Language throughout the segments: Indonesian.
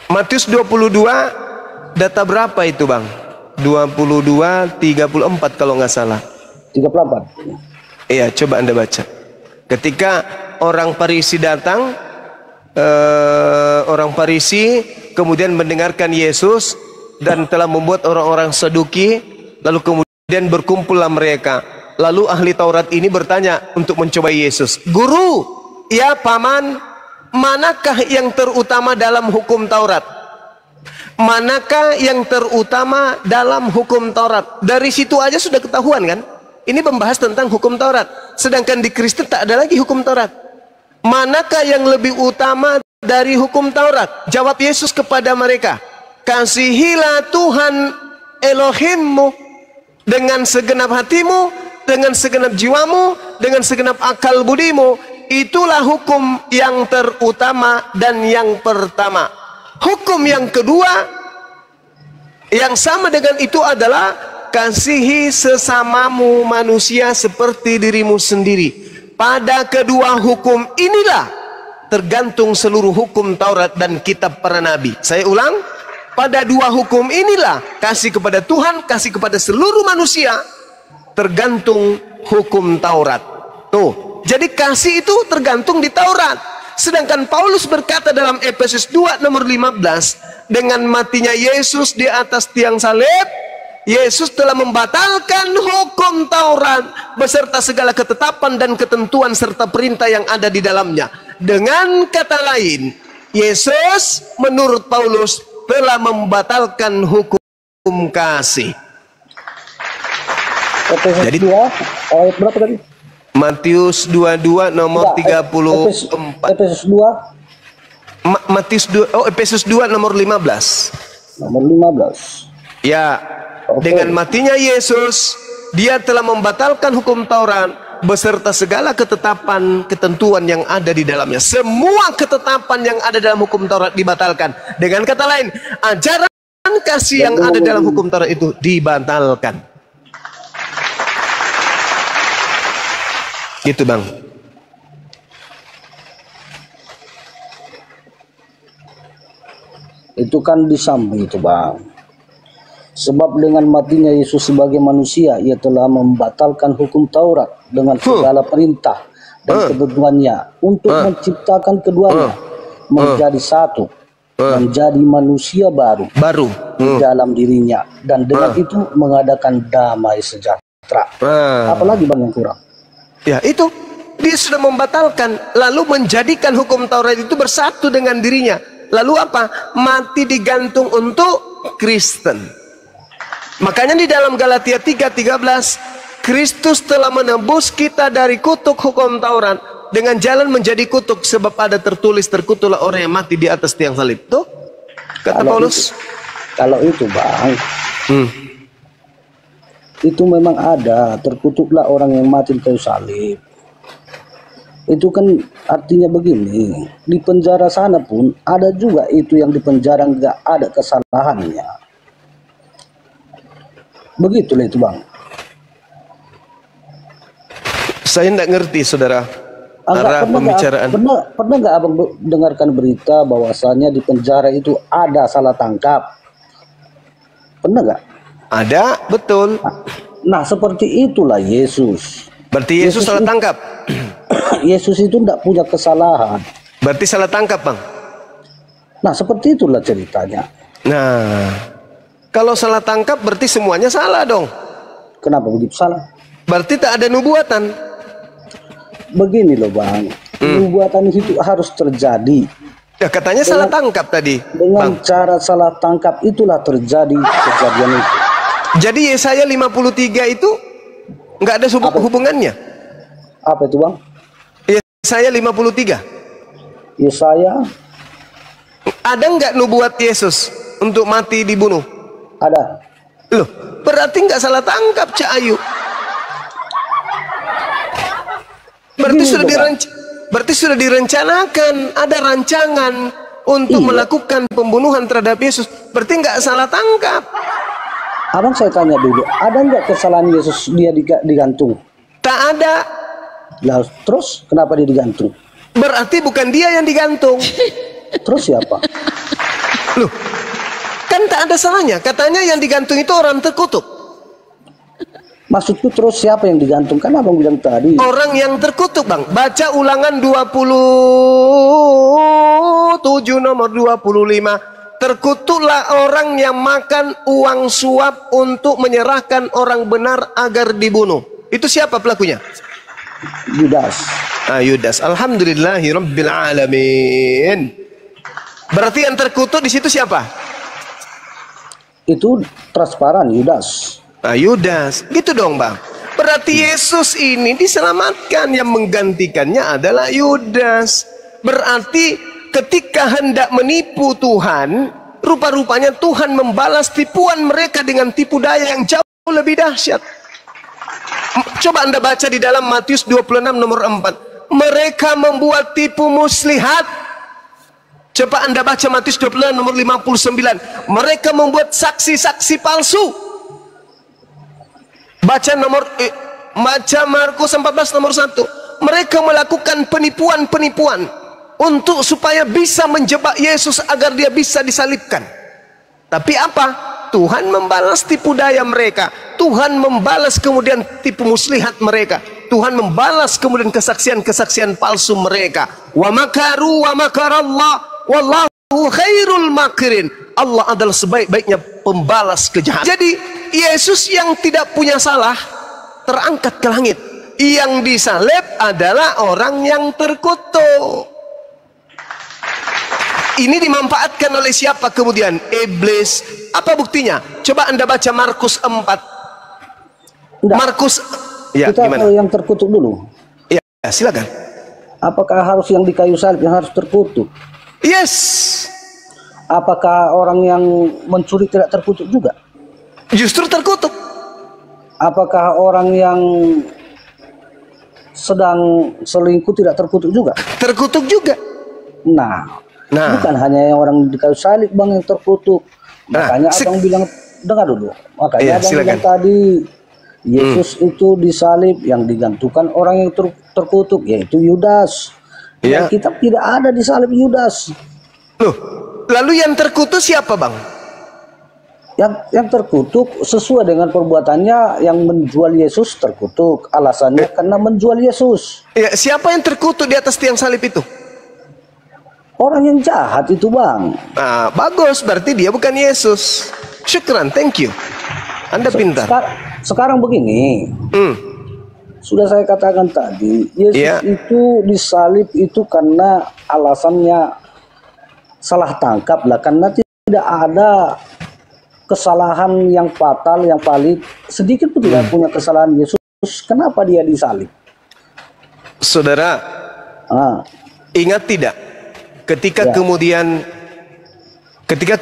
Matius 22 data berapa itu bang? 22, 34 kalau nggak salah. 34. Iya, coba Anda baca. Ketika orang Farisi datang, orang Farisi kemudian mendengarkan Yesus dan telah membuat orang-orang Saduki, lalu kemudian berkumpullah mereka. Lalu ahli Taurat ini bertanya untuk mencoba Yesus. Guru, ya paman, manakah yang terutama dalam hukum Taurat? Manakah yang terutama dalam hukum Taurat? Dari situ aja sudah ketahuan kan? Ini membahas tentang hukum Taurat. Sedangkan di Kristen tak ada lagi hukum Taurat. Manakah yang lebih utama dari hukum Taurat? Jawab Yesus kepada mereka. Kasihilah Tuhan Elohimmu dengan segenap hatimu, dengan segenap jiwamu, dengan segenap akal budimu. Itulah hukum yang terutama dan yang pertama. Hukum yang kedua yang sama dengan itu adalah kasihi sesamamu manusia seperti dirimu sendiri. Pada kedua hukum inilah tergantung seluruh hukum Taurat dan kitab para nabi. Saya ulang, pada dua hukum inilah kasih kepada Tuhan, kasih kepada seluruh manusia tergantung hukum Taurat. Tuh, jadi kasih itu tergantung di Taurat. Sedangkan Paulus berkata dalam Efesus 2 nomor 15, dengan matinya Yesus di atas tiang salib, Yesus telah membatalkan hukum Taurat beserta segala ketetapan dan ketentuan serta perintah yang ada di dalamnya. Dengan kata lain, Yesus menurut Paulus telah membatalkan hukum kasih. Efesus Jadi 2 ayat berapa tadi? Matius 22 nomor 34. Efesus 2. Efesus 2 nomor 15. Nomor 15. Ya, dengan matinya Yesus, dia telah membatalkan hukum Taurat beserta segala ketetapan, ketentuan yang ada di dalamnya. Semua ketetapan yang ada dalam hukum Taurat dibatalkan. Dengan kata lain, ajaran kasih yang ada dalam hukum Taurat itu dibatalkan. Gitu bang. Itu kan di samping itu bang. Sebab dengan matinya Yesus sebagai manusia, ia telah membatalkan hukum Taurat dengan segala perintah dan ketentuannya untuk menciptakan keduanya menjadi satu, menjadi manusia baru di dalam dirinya, dan dengan itu mengadakan damai sejahtera. Apalagi bang yang kurang? Ya itu, dia sudah membatalkan, lalu menjadikan hukum Taurat itu bersatu dengan dirinya. Lalu apa? Mati digantung untuk Kristen. Makanya di dalam Galatia 3:13, Kristus telah menebus kita dari kutuk hukum Taurat dengan jalan menjadi kutuk, sebab ada tertulis, terkutuklah orang yang mati di atas tiang salib. Tuh, kata Paulus. Kalau itu bang, itu memang ada, terkutuklah orang yang mati di kayu salib. Itu kan artinya begini, di penjara sana pun ada juga itu yang di penjara nggak ada kesalahannya. Begitulah itu bang. Saya tidak ngerti saudara arah pembicaraan. Pernah nggak abang dengarkan berita bahwasanya di penjara itu ada salah tangkap? Pernah nggak? Ada, betul. Nah seperti itulah Yesus. Berarti Yesus salah tangkap. Yesus itu tidak punya kesalahan. Berarti salah tangkap bang. Nah seperti itulah ceritanya. Nah, kalau salah tangkap berarti semuanya salah dong. Kenapa begitu salah? Berarti tak ada nubuatan. Begini loh bang, nubuatan itu harus terjadi. Ya katanya salah tangkap tadi. Dengan cara salah tangkap itulah terjadi kejadian itu. Jadi Yesaya 53 itu nggak ada hubungannya. Apa itu bang? Yesaya 53. Yesaya. Ada nggak nubuat Yesus untuk mati dibunuh? Ada. Loh, berarti nggak salah tangkap Cak Ayu. Berarti sudah direncanakan, ada rancangan untuk melakukan pembunuhan terhadap Yesus. Berarti nggak salah tangkap. Abang saya tanya dulu, ada nggak kesalahan Yesus dia digantung? Tak ada. Lah terus kenapa dia digantung? Berarti bukan dia yang digantung. Terus siapa? Loh, kan tak ada salahnya. Katanya yang digantung itu orang terkutuk. Maksudku terus siapa yang digantungkan? Abang bilang tadi. Orang yang terkutuk, Bang. Baca Ulangan 27 nomor 25. Terkutuklah orang yang makan uang suap untuk menyerahkan orang benar agar dibunuh. Itu siapa pelakunya? Yudas. Yudas. Alhamdulillahirabbil alamin. Berarti yang terkutuk di situ siapa? Itu transparan, Yudas. Yudas. Gitu dong, Bang. Berarti Yesus ini diselamatkan, yang menggantikannya adalah Yudas. Berarti ketika hendak menipu Tuhan, rupa-rupanya Tuhan membalas tipuan mereka dengan tipu daya yang jauh lebih dahsyat. Coba Anda baca di dalam Matius 26 nomor 4. Mereka membuat tipu muslihat. Coba Anda baca Matius 26 nomor 59. Mereka membuat saksi-saksi palsu. Baca Markus 14 nomor 1. Mereka melakukan penipuan-penipuan untuk supaya bisa menjebak Yesus agar dia bisa disalibkan. Tapi apa? Tuhan membalas tipu daya mereka. Tuhan membalas kemudian tipu muslihat mereka. Tuhan membalas kemudian kesaksian-kesaksian palsu mereka. Wa makaru wa makarallah wallahu khairul makirin. Allah adalah sebaik-baiknya pembalas kejahatan. Jadi Yesus yang tidak punya salah terangkat ke langit. Yang disalib adalah orang yang terkutuk. Ini dimanfaatkan oleh siapa kemudian? Iblis. Apa buktinya? Coba Anda baca Markus 4. Markus, ya, kita gimana? yang terkutuk dulu. Ya, silakan. Apakah harus yang di kayu salib yang harus terkutuk? Yes. Apakah orang yang mencuri tidak terkutuk juga? Justru terkutuk. Apakah orang yang sedang selingkuh tidak terkutuk juga? Terkutuk juga. Nah, bukan hanya yang orang di kayu salib, Bang, yang terkutuk. Makanya Abang bilang, dengar dulu. Makanya Abang bilang tadi, Yesus itu disalib, yang digantungkan orang yang terkutuk, yaitu Yudas. Yang kitab tidak ada disalib Yudas. Loh, lalu yang terkutuk siapa, Bang? Yang terkutuk sesuai dengan perbuatannya, yang menjual Yesus terkutuk. Alasannya karena menjual Yesus. Ya, siapa yang terkutuk di atas tiang salib itu? Orang yang jahat itu, Bang. Nah, bagus, berarti dia bukan Yesus. Syukran, thank you. Anda pintar. Sekarang begini. Sudah saya katakan tadi, Yesus itu disalib itu karena alasannya salah tangkap lah, karena tidak ada kesalahan yang fatal, yang valid, sedikit pun tidak punya kesalahan Yesus. Kenapa dia disalib? Saudara, ingat tidak? Ketika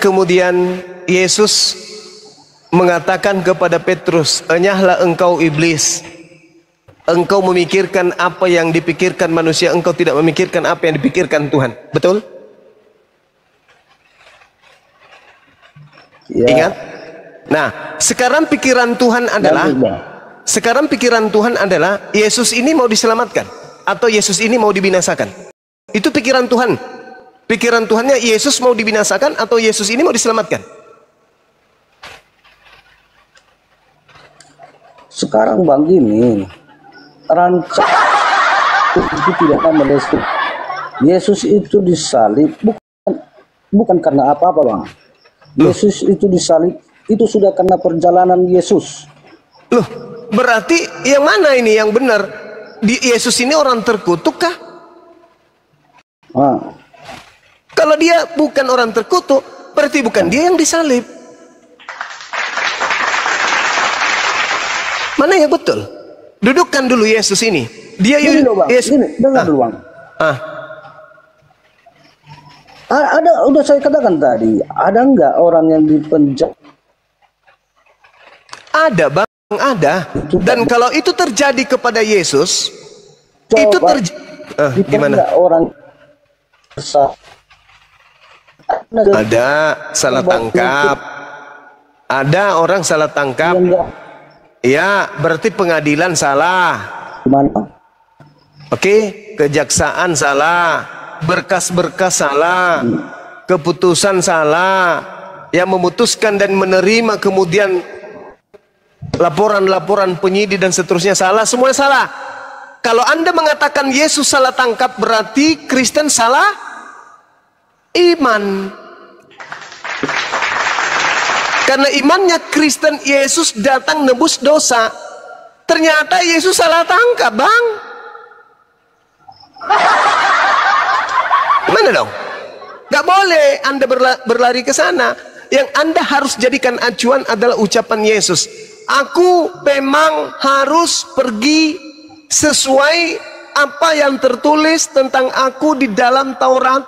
kemudian Yesus mengatakan kepada Petrus, "Enyahlah engkau iblis. Engkau memikirkan apa yang dipikirkan manusia, engkau tidak memikirkan apa yang dipikirkan Tuhan." Betul? Ingat? Nah, sekarang pikiran Tuhan adalah Yesus ini mau diselamatkan atau Yesus ini mau dibinasakan. Itu pikiran Tuhan. Pikiran Tuhannya Yesus mau dibinasakan atau Yesus ini mau diselamatkan. Sekarang, Bang, gini, rancang itu tidak akan merestui. Yesus itu disalib bukan karena apa-apa, Bang. Yesus itu disalib itu sudah karena perjalanan Yesus. Loh, berarti yang mana ini yang benar? Yesus ini orang terkutuk kah? Kalau dia bukan orang terkutuk, berarti bukan dia yang disalib. Mana yang betul? Dudukkan dulu Yesus ini. Dia ini loh, Bang. Ini, dengar dulu, Bang. Ada, udah saya katakan tadi, ada nggak orang yang dipenjara? Ada, Bang, ada. Dan kalau itu terjadi kepada Yesus, itu gimana? Orang ada salah tangkap. Ada orang salah tangkap. Ya, berarti pengadilan salah. Gimana? Oke, kejaksaan salah. berkas-berkas salah, keputusan salah, yang memutuskan dan menerima kemudian laporan-laporan penyidik dan seterusnya salah, semua salah. Kalau Anda mengatakan Yesus salah tangkap, berarti Kristen salah iman. Karena imannya Kristen, Yesus datang nebus dosa. Ternyata Yesus salah tangkap, Bang. Mana dong? Gak boleh Anda berlari ke sana. Yang Anda harus jadikan acuan adalah ucapan Yesus. Aku memang harus pergi sesuai apa yang tertulis tentang aku di dalam Taurat,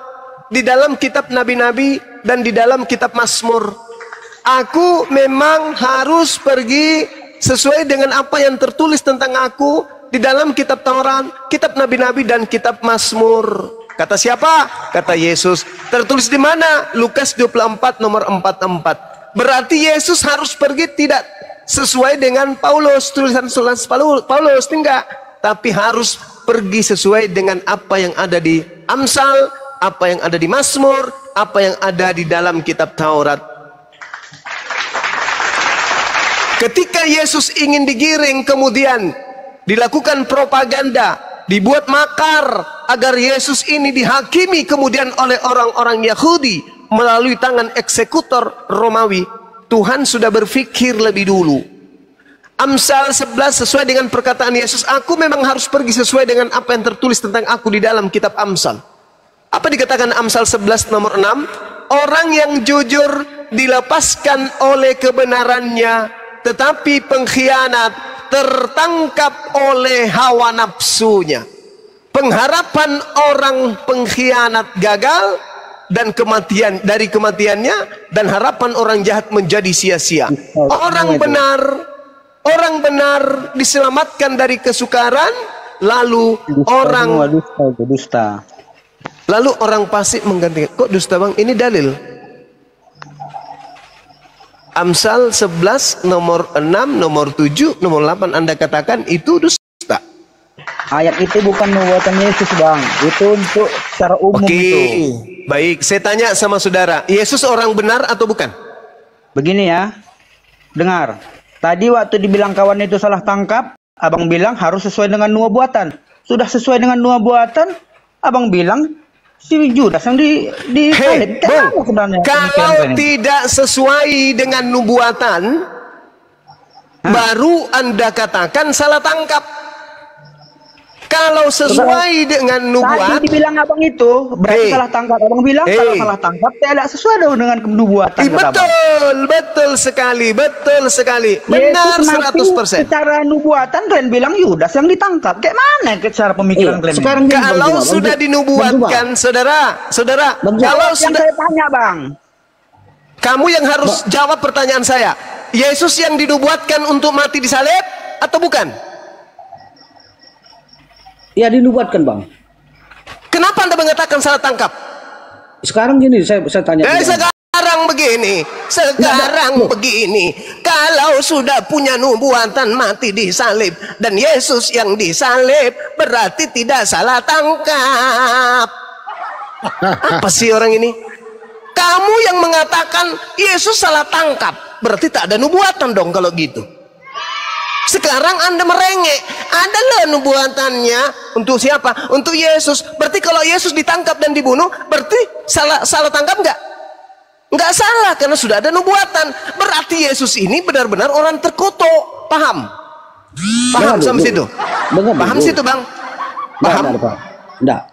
di dalam kitab nabi-nabi, dan di dalam kitab Mazmur. Aku memang harus pergi sesuai dengan apa yang tertulis tentang aku di dalam kitab Taurat, kitab nabi-nabi, dan kitab Mazmur. Kata siapa? Kata Yesus. Tertulis di mana? Lukas 24 nomor 44. Berarti Yesus harus pergi tidak sesuai dengan Paulus, tulisan Paulus, enggak. Tapi harus pergi sesuai dengan apa yang ada di Amsal, apa yang ada di Mazmur, apa yang ada di dalam kitab Taurat. Ketika Yesus ingin digiring, kemudian dilakukan propaganda, dibuat makar agar Yesus ini dihakimi kemudian oleh orang-orang Yahudi melalui tangan eksekutor Romawi. Tuhan sudah berpikir lebih dulu. Amsal 11 sesuai dengan perkataan Yesus, aku memang harus pergi sesuai dengan apa yang tertulis tentang aku di dalam kitab Amsal. Apa dikatakan Amsal 11 nomor 6? Orang yang jujur dilepaskan oleh kebenarannya, tetapi pengkhianat tertangkap oleh hawa nafsunya. Pengharapan orang pengkhianat gagal dan kematian, dari kematiannya, dan harapan orang jahat menjadi sia-sia. Orang benar diselamatkan dari kesukaran, lalu lalu orang fasik menggantikan. Kok dusta, Bang? Ini dalil. Amsal 11 nomor 6, nomor 7, nomor 8 Anda katakan itu dusta. Ayat itu bukan nubuatan Yesus, Bang. Itu untuk secara umum. Itu. Baik, saya tanya sama saudara, Yesus orang benar atau bukan? Begini ya. Dengar. Tadi waktu dibilang kawan itu salah tangkap, Abang bilang harus sesuai dengan nubuatan. Sudah sesuai dengan nubuatan, Abang bilang si Judas yang Hey, kalau tidak sesuai dengan nubuatan, baru Anda katakan salah tangkap. Kalau sesuai dengan nubuatan, tadi dibilang Abang itu berarti salah tangkap. Abang bilang kalau salah tangkap tidak sesuai dengan nubuatan. Betul sekali. Benar 100%. Secara nubuatan kalian bilang Yudas yang ditangkap. Kayak mana secara pemikiran kalian? Sekarang kalau sudah dinubuatkan, saudara, kalau sudah, saya tanya, Bang. Kamu yang harus jawab pertanyaan saya. Yesus yang dinubuatkan untuk mati di salib atau bukan? Ya, dinubuatkan, Bang. Kenapa Anda mengatakan salah tangkap? Sekarang gini, saya tanya. Sekarang begini. Kalau sudah punya nubuatan mati di salib dan Yesus yang disalib, berarti tidak salah tangkap. Apa sih orang ini? Kamu yang mengatakan Yesus salah tangkap, berarti tak ada nubuatan dong kalau gitu. Sekarang Anda merengek, ada loh nubuatannya untuk siapa? Untuk Yesus. Berarti kalau Yesus ditangkap dan dibunuh, berarti salah tangkap enggak? Enggak salah, karena sudah ada nubuatan. Berarti Yesus ini benar-benar orang terkutuk. Paham? Paham sampai situ? Paham situ, Bang? Paham? Enggak.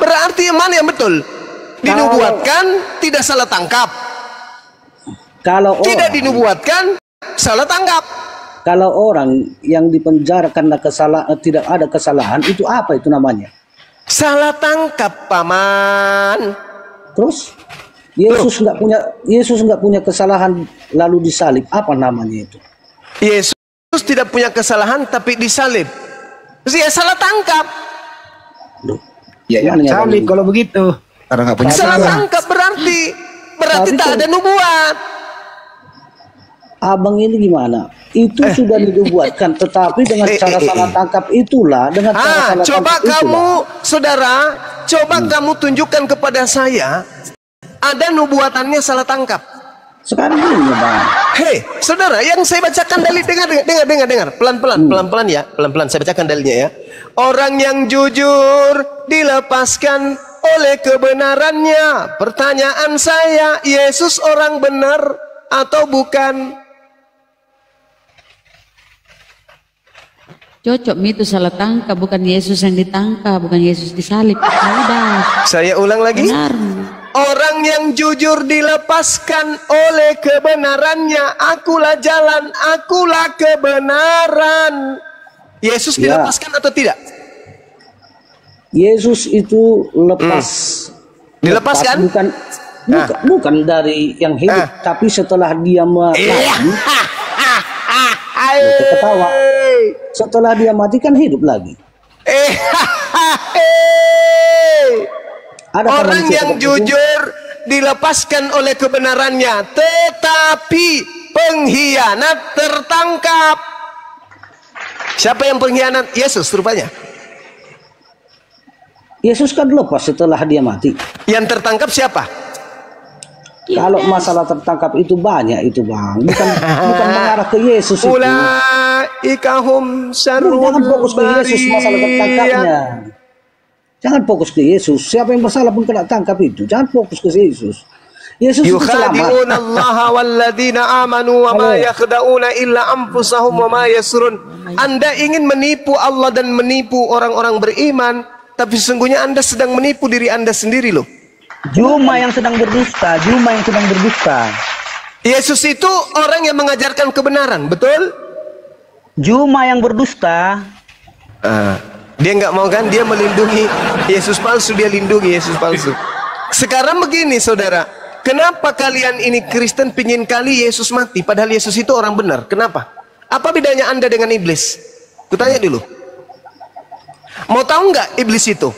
Berarti yang mana yang betul? Dinubuatkan tidak salah tangkap. Kalau tidak dinubuatkan salah tangkap. Kalau orang yang dipenjara karena tidak ada kesalahan, itu apa itu namanya? Salah tangkap, Paman. Terus Yesus nggak punya kesalahan lalu disalib, apa namanya itu? Yesus tidak punya kesalahan tapi disalib. Dia salah tangkap. Ya, salib kalau begitu. Karena nggak punya salah tangkap berarti tak ada nubuat. Abang ini gimana? Itu sudah dibuatkan, tetapi dengan cara salah tangkap itulah, dengan cara salah coba tangkap kamu, itulah. saudara, coba kamu tunjukkan kepada saya ada nubuatannya salah tangkap. Sekarang ini, Bang. Hei, saudara, yang saya bacakan dalil, dengar, pelan-pelan ya, pelan-pelan saya bacakan dalilnya ya. Orang yang jujur dilepaskan oleh kebenarannya. Pertanyaan saya, Yesus orang benar atau bukan? Cocok itu salah tangkap, bukan Yesus yang ditangkap, bukan Yesus disalib. Udah. Saya ulang lagi. Benar. Orang yang jujur dilepaskan oleh kebenarannya. Akulah jalan, akulah kebenaran. Yesus dilepaskan atau tidak? Yesus itu lepas. Dilepaskan? Bukan dari yang hidup, tapi setelah dia mati. Ketawa. Setelah dia mati kan hidup lagi. Ada orang yang jujur dilepaskan oleh kebenarannya, tetapi pengkhianat tertangkap. Siapa yang pengkhianat? Yesus rupanya. Yesus kan lepas setelah dia mati. Yang tertangkap siapa? Kalau masalah tertangkap itu banyak itu, Bang. Bukan mengarah ke Yesus itu. Ulaikahum syarrul Jangan fokus ke Yesus masalah tertangkapnya. Jangan fokus ke Yesus. Siapa yang bersalah pun kena tangkap itu. Jangan fokus ke Yesus. Yesus itu selamat. Yukhadi'una Allah walladzina amanu wa ma yakhda'una illa anfusahum wa ma yasrun. Anda ingin menipu Allah dan menipu orang-orang beriman, tapi sesungguhnya Anda sedang menipu diri Anda sendiri loh. Juma yang sedang berdusta, Juma yang sedang berdusta. Yesus itu orang yang mengajarkan kebenaran, betul? Juma yang berdusta. Dia nggak mau kan, dia melindungi Yesus palsu, dia lindungi Yesus palsu. Sekarang begini saudara, kenapa kalian ini Kristen pingin kali Yesus mati, padahal Yesus itu orang benar? Kenapa? Apa bedanya Anda dengan iblis? Kutanya dulu. Mau tahu nggak iblis itu?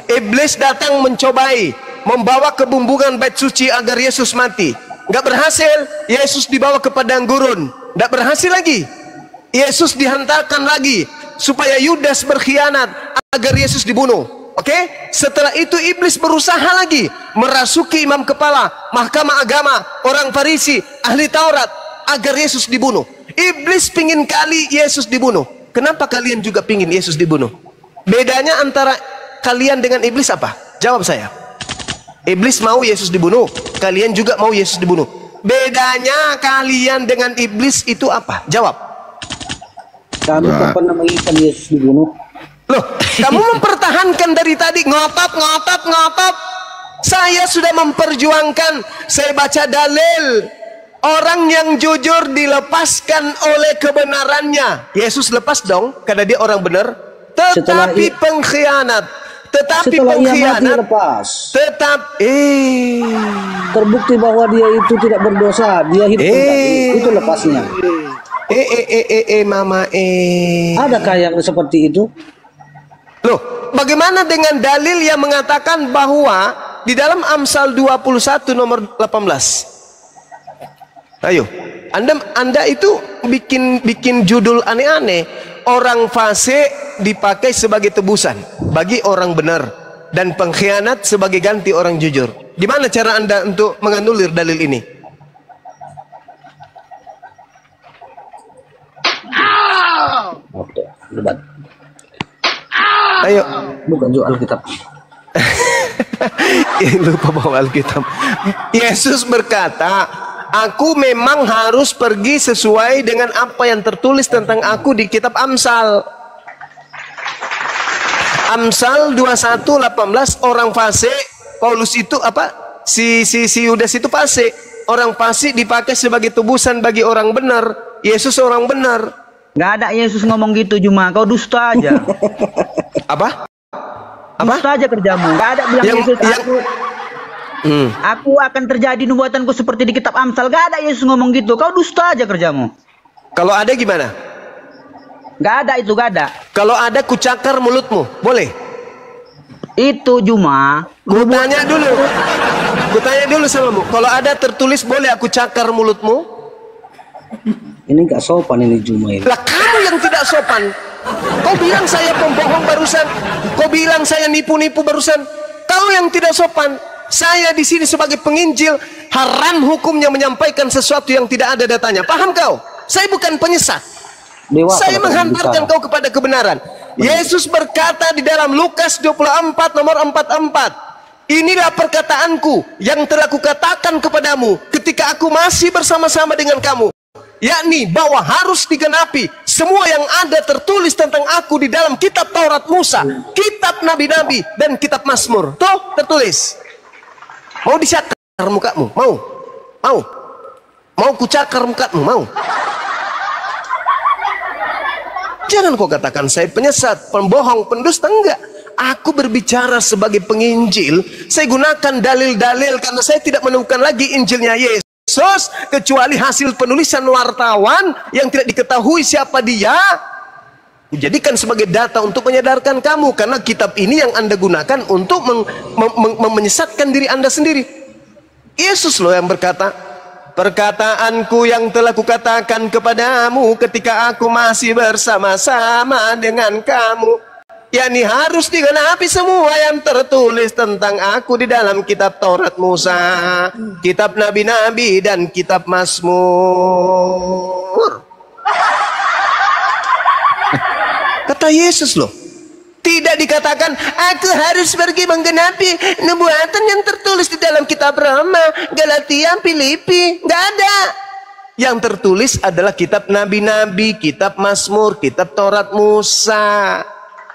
Iblis datang mencobai, membawa kebumbungan bait suci agar Yesus mati. Nggak berhasil, Yesus dibawa ke padang gurun. Nggak berhasil lagi, Yesus dihantarkan lagi supaya Yudas berkhianat agar Yesus dibunuh. Oke? Setelah itu iblis berusaha lagi merasuki imam kepala, mahkamah agama, orang Farisi, ahli Taurat agar Yesus dibunuh. Iblis pingin kali Yesus dibunuh. Kenapa kalian juga pingin Yesus dibunuh? Bedanya antara kalian dengan iblis apa? Jawab saya. Iblis mau Yesus dibunuh, kalian juga mau Yesus dibunuh. Bedanya kalian dengan iblis itu apa? Jawab. Kami tak pernah menginginkan Yesus dibunuh. Loh, kamu mempertahankan dari tadi ngotot. Saya sudah memperjuangkan, saya baca dalil. Orang yang jujur dilepaskan oleh kebenarannya. Yesus lepas dong, karena dia orang benar. Tetapi pengkhianat. Tetapi setelah pengkhianat ia mati lepas. Terbukti bahwa dia itu tidak berdosa, dia hidup kembali. Itu lepasnya. Mama. Adakah yang seperti itu? Loh, bagaimana dengan dalil yang mengatakan bahwa di dalam Amsal 21 nomor 18? Ayo, Anda itu bikin judul aneh-aneh. Orang fasik dipakai sebagai tebusan bagi orang benar, dan pengkhianat sebagai ganti orang jujur. Gimana cara Anda untuk menganulir dalil ini? Oke, debat. Ayo. Bukan jual Alkitab. Lupa bawa Alkitab. Yesus berkata, aku memang harus pergi sesuai dengan apa yang tertulis tentang aku di kitab Amsal. Amsal 21:18, orang fasik, Paulus itu apa? Si Yudas itu fasik. Orang fasik dipakai sebagai tebusan bagi orang benar. Yesus orang benar. Gak ada Yesus ngomong gitu, Juma. Kau dusta aja. Apa? Dusta aja kerjamu. Gak ada bilang Yesus aku akan terjadi nubuatanku seperti di kitab Amsal. Gak ada Yesus ngomong gitu. Kau dusta aja kerjamu. Kalau ada gimana? Gak ada itu, gak ada. Kalau ada kucakar mulutmu, boleh? Itu Juma. Kutanya dulu samamu. Kalau ada tertulis boleh aku cakar mulutmu? Ini nggak sopan ini Juma ini. Lah kamu yang tidak sopan. Kau bilang saya pembohong barusan. Kau bilang saya nipu-nipu barusan. Kau yang tidak sopan. Saya di sini sebagai penginjil, haram hukumnya menyampaikan sesuatu yang tidak ada datanya. Paham kau? Saya bukan penyesat. Saya menghantarkan kau kepada kebenaran. Yesus berkata di dalam Lukas 24 nomor 44. Inilah perkataanku yang telah kukatakan kepadamu ketika aku masih bersama-sama dengan kamu. Yakni bahwa harus digenapi semua yang ada tertulis tentang aku di dalam kitab Taurat Musa, kitab Nabi-Nabi, dan kitab Mazmur. Tuh tertulis. Mau dicakar mukamu? Mau? Mau? Mau kucakar mukamu? Mau? Jangan kau katakan saya penyesat, pembohong, pendusta. Enggak. Aku berbicara sebagai penginjil. Saya gunakan dalil-dalil karena saya tidak menemukan lagi Injilnya Yesus kecuali hasil penulisan wartawan yang tidak diketahui siapa dia. Jadikan sebagai data untuk menyadarkan kamu, karena kitab ini yang Anda gunakan untuk menyesatkan diri Anda sendiri. Yesus loh yang berkata, perkataanku yang telah kukatakan kepadamu ketika aku masih bersama-sama dengan kamu, yakni harus digenapi semua yang tertulis tentang aku di dalam kitab Taurat Musa, kitab Nabi-Nabi, dan kitab Mazmur. Kata Yesus loh. Tidak dikatakan aku harus pergi menggenapi nubuatan yang tertulis di dalam kitab Roma, Galatia, Filipi. Nggak ada. Yang tertulis adalah kitab Nabi-Nabi, kitab Mazmur, kitab Taurat Musa.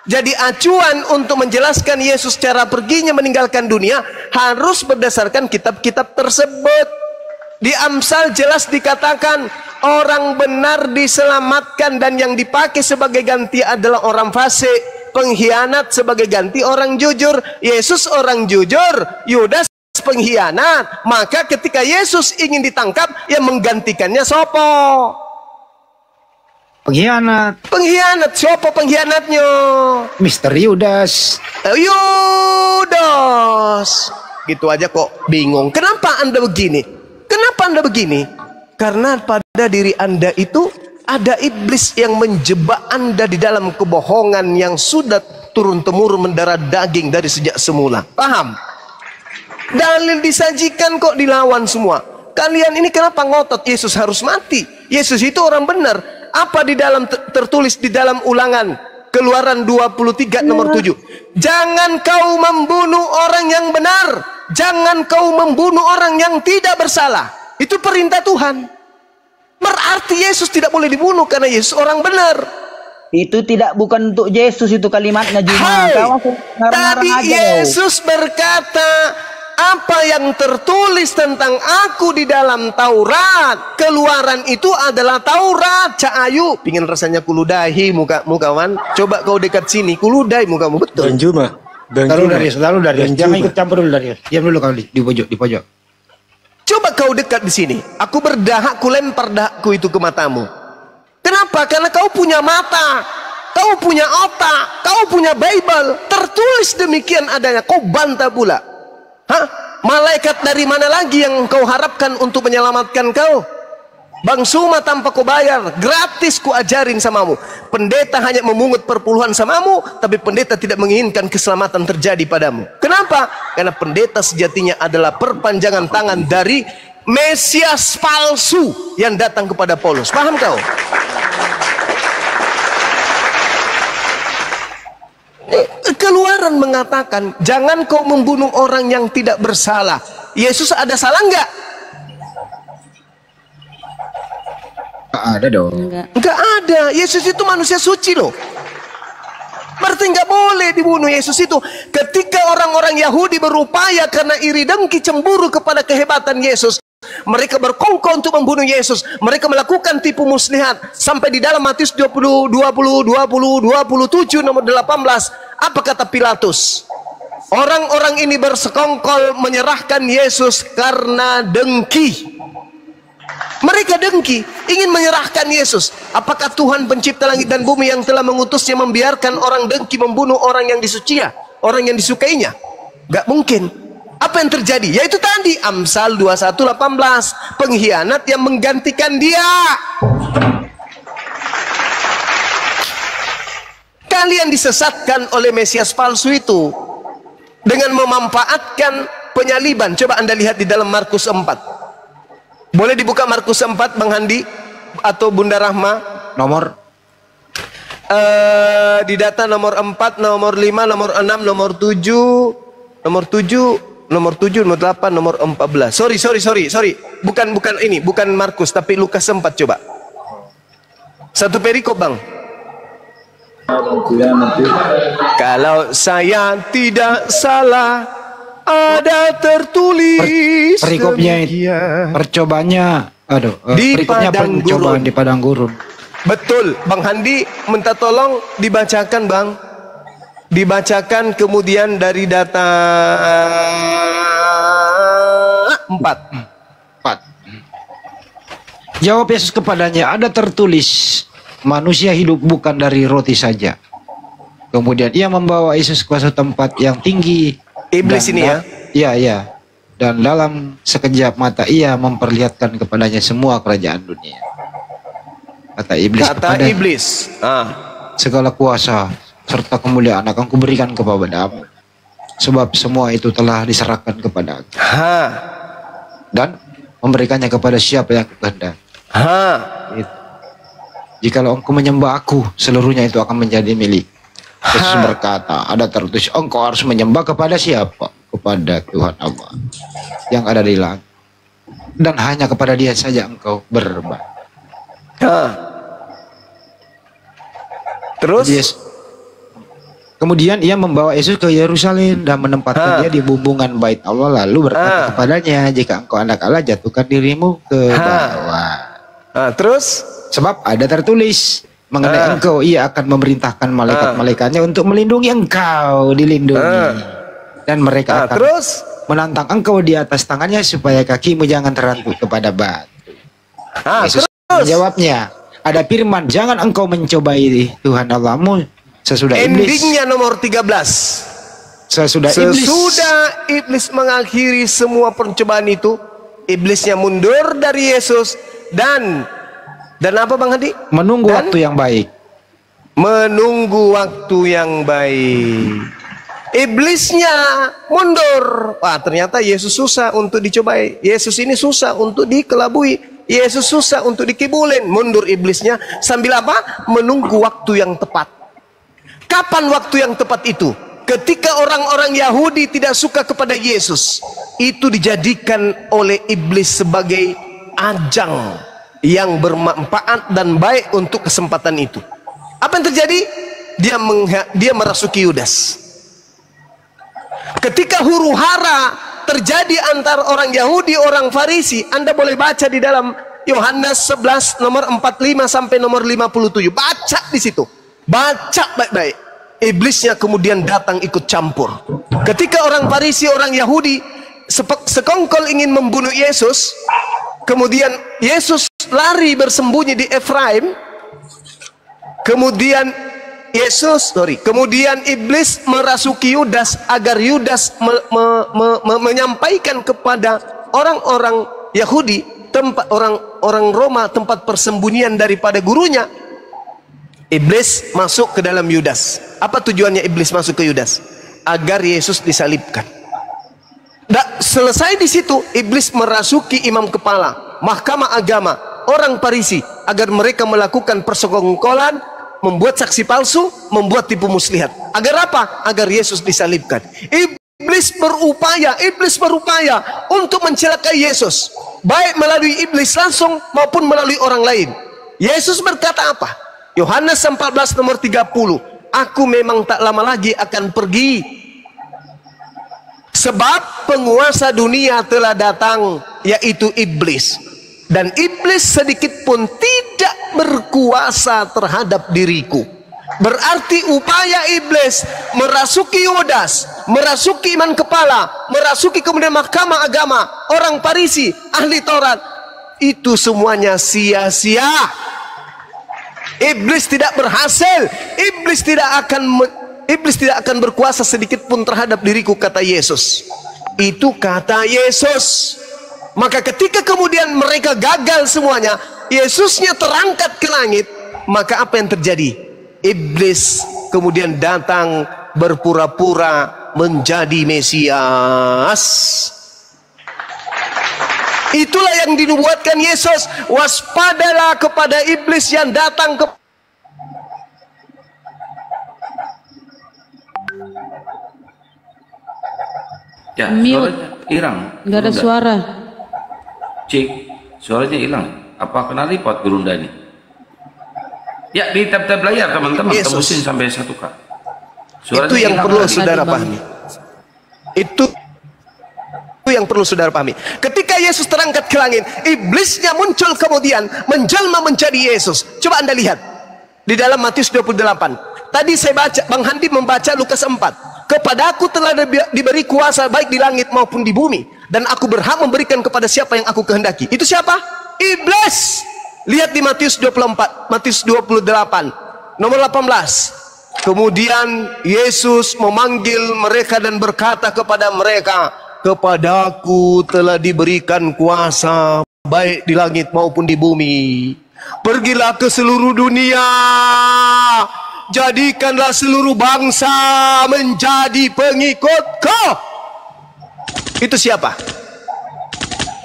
Jadi acuan untuk menjelaskan Yesus cara perginya meninggalkan dunia harus berdasarkan kitab-kitab tersebut. Di Amsal jelas dikatakan orang benar diselamatkan dan yang dipakai sebagai ganti adalah orang fasik, pengkhianat sebagai ganti orang jujur. Yesus orang jujur, Yudas pengkhianat. Maka ketika Yesus ingin ditangkap, yang menggantikannya sopo? Pengkhianat. Pengkhianat. Sopo pengkhianatnya? Mister Yudas. Yudas. Gitu aja kok bingung. Kenapa Anda begini? Kenapa Anda begini? Karena pada diri Anda itu ada iblis yang menjebak Anda di dalam kebohongan yang sudah turun-temurun mendarah daging dari sejak semula. Paham? Dalil disajikan kok dilawan semua. Kalian ini kenapa ngotot Yesus harus mati? Yesus itu orang benar. Apa di dalam tertulis di dalam Ulangan Keluaran 23 nomor 7? Jangan kau membunuh orang yang benar. Jangan kau membunuh orang yang tidak bersalah. Itu perintah Tuhan. Berarti Yesus tidak boleh dibunuh karena Yesus orang benar. Itu bukan untuk Yesus itu kalimatnya Juma. Tadi Yesus berkata, apa yang tertulis tentang aku di dalam Taurat, Keluaran itu adalah Taurat. Cak Ayu, pingin rasanya kuludahi mukamu kawan. Coba kau dekat sini, kuludai mukamu, betul. Bang Juma. Taruh dari, jangan ikut campur dulu dari. Diam dulu kau di pojok. Coba kau dekat di sini. Aku berdahak, ku lempar dahakku itu ke matamu. Kenapa? Karena kau punya mata, kau punya otak, kau punya Bible. Tertulis demikian adanya. Kau bantah pula. Hah? Malaikat dari mana lagi yang kau harapkan untuk menyelamatkan kau? Bang Suma tanpa kau bayar, gratis ku ajarin samamu. Pendeta hanya memungut perpuluhan samamu, tapi pendeta tidak menginginkan keselamatan terjadi padamu. Kenapa? Karena pendeta sejatinya adalah perpanjangan tangan dari Mesias palsu yang datang kepada Paulus. Paham kau? Keluaran mengatakan, jangan kau membunuh orang yang tidak bersalah. Yesus ada salah enggak? Ada dong. Enggak ada. Yesus itu manusia suci loh. Berarti enggak boleh dibunuh Yesus itu. Ketika orang-orang Yahudi berupaya karena iri dengki cemburu kepada kehebatan Yesus, mereka berkongkol untuk membunuh Yesus. Mereka melakukan tipu muslihat sampai di dalam Matius 27 nomor 18. Apa kata Pilatus? Orang-orang ini bersekongkol menyerahkan Yesus karena dengki. Mereka dengki, ingin menyerahkan Yesus. Apakah Tuhan pencipta langit dan bumi yang telah mengutusnya membiarkan orang dengki membunuh orang yang disucinya, orang yang disukainya? Gak mungkin. Apa yang terjadi? Yaitu tadi Amsal 21:18, pengkhianat yang menggantikan dia. Kalian disesatkan oleh Mesias palsu itu dengan memanfaatkan penyaliban. Coba Anda lihat di dalam Markus 4. Boleh dibuka Markus 4, Bang Handi atau Bunda Rahma? Nomor Di data nomor 4, nomor 5, nomor 6, nomor 7, nomor 7, nomor 7, nomor 8, nomor 14. Sorry. Bukan ini, bukan Markus, tapi Lukas 4 coba. Satu perikop, Bang. Kalau saya tidak salah, ada tertulis perikopnya percobaannya, di perikopnya padang percobaan gurun. di padang gurun. Betul, Bang Handi minta tolong dibacakan, Bang. Dibacakan kemudian dari data 4. Jawab Yesus kepadanya, ada tertulis, manusia hidup bukan dari roti saja. Kemudian ia membawa Yesus ke suatu tempat yang tinggi. Iblis ini ya? Iya. Dan dalam sekejap mata ia memperlihatkan kepadanya semua kerajaan dunia. Kata iblis kepadanya, segala kuasa serta kemuliaan akan kuberikan kepadamu, sebab semua itu telah diserahkan kepada aku. Dan memberikannya kepada siapa yang kehendak. Jikalau engkau menyembah aku, seluruhnya itu akan menjadi milik. Yesus berkata, ada tertulis, engkau harus menyembah kepada siapa? Kepada Tuhan Allah yang ada di langit, dan hanya kepada Dia saja engkau berbakti. Terus? Yes. Kemudian ia membawa Yesus ke Yerusalem dan menempatkan dia di bumbungan bait Allah, lalu berkata kepadanya, jika engkau anak Allah, jatuhkan dirimu ke bawah. Terus? Sebab ada tertulis mengenai engkau, ia akan memerintahkan malaikat-malaikatnya untuk melindungi engkau, dilindungi. Dan mereka akan menantang engkau di atas tangannya supaya kakimu jangan terantuk kepada batu. Yesus menjawabnya, ada firman, jangan engkau mencobai Tuhan Allahmu. Sesudah endingnya nomor 13. Sesudah iblis mengakhiri semua pencobaan itu, iblisnya mundur dari Yesus dan apa, Bang Hadi? Menunggu waktu yang baik. Menunggu waktu yang baik. Iblisnya mundur. Wah, ternyata Yesus susah untuk dicobai. Yesus ini susah untuk dikelabui. Yesus susah untuk dikibulin. Mundur iblisnya sambil apa? Menunggu waktu yang tepat. Kapan waktu yang tepat itu? Ketika orang-orang Yahudi tidak suka kepada Yesus, itu dijadikan oleh iblis sebagai ajang yang bermanfaat dan baik untuk kesempatan itu. Apa yang terjadi? Dia merasuki Yudas. Ketika huru hara terjadi antara orang Yahudi, orang Farisi, Anda boleh baca di dalam Yohanes 11 nomor 45 sampai nomor 57. Baca di situ. Baca baik-baik. Iblisnya kemudian datang ikut campur. Ketika orang Farisi, orang Yahudi sekongkol ingin membunuh Yesus, kemudian Yesus lari bersembunyi di Efraim. Kemudian iblis merasuki Yudas agar Yudas menyampaikan kepada orang-orang Yahudi, tempat orang Roma, tempat persembunyian daripada gurunya. Iblis masuk ke dalam Yudas. Apa tujuannya iblis masuk ke Yudas? Agar Yesus disalibkan. Selesai di situ, iblis merasuki imam kepala, mahkamah agama, orang Farisi, agar mereka melakukan persekongkolan, membuat saksi palsu, membuat tipu muslihat. Agar apa? Agar Yesus disalibkan. Iblis berupaya untuk mencelakai Yesus, baik melalui iblis langsung maupun melalui orang lain. Yesus berkata apa? Yohanes 14 nomor 30, aku memang tak lama lagi akan pergi, sebab penguasa dunia telah datang, yaitu iblis. Dan iblis sedikit pun tidak berkuasa terhadap diriku. Berarti upaya iblis merasuki Yudas, merasuki iman kepala, merasuki kemudian mahkamah agama, orang Farisi, ahli Taurat, itu semuanya sia-sia. Iblis tidak berhasil. Iblis tidak akan berkuasa sedikit pun terhadap diriku, kata Yesus. Itu kata Yesus. Maka ketika kemudian mereka gagal semuanya, Yesusnya terangkat ke langit, maka apa yang terjadi? Iblis kemudian datang berpura-pura menjadi Mesias. Itulah yang dinubuatkan Yesus. Waspadalah kepada iblis yang datang ke Ya, Mute. suaranya hilang. Nggak ada Gurunda. suara. Cik, suaranya hilang. Apa kena report Gurunda ini? Ya, di tab-tab layar teman-teman, Yesus. tembusin sampai 1K. Itu yang hilang perlu tadi. saudara Bang. pahami. Itu yang perlu saudara pahami. Ketika Yesus terangkat ke langit, iblisnya muncul kemudian menjelma menjadi Yesus. Coba Anda lihat di dalam Matius 28. Tadi saya baca, Bang Handi membaca Lukas 4. Kepadaku telah diberi kuasa baik di langit maupun di bumi, dan aku berhak memberikan kepada siapa yang aku kehendaki. Itu siapa? Iblis. Lihat di Matius 24, Matius 28, nomor 18. Kemudian Yesus memanggil mereka dan berkata kepada mereka, kepadaku telah diberikan kuasa baik di langit maupun di bumi. Pergilah ke seluruh dunia, jadikanlah seluruh bangsa menjadi pengikutku. Itu siapa?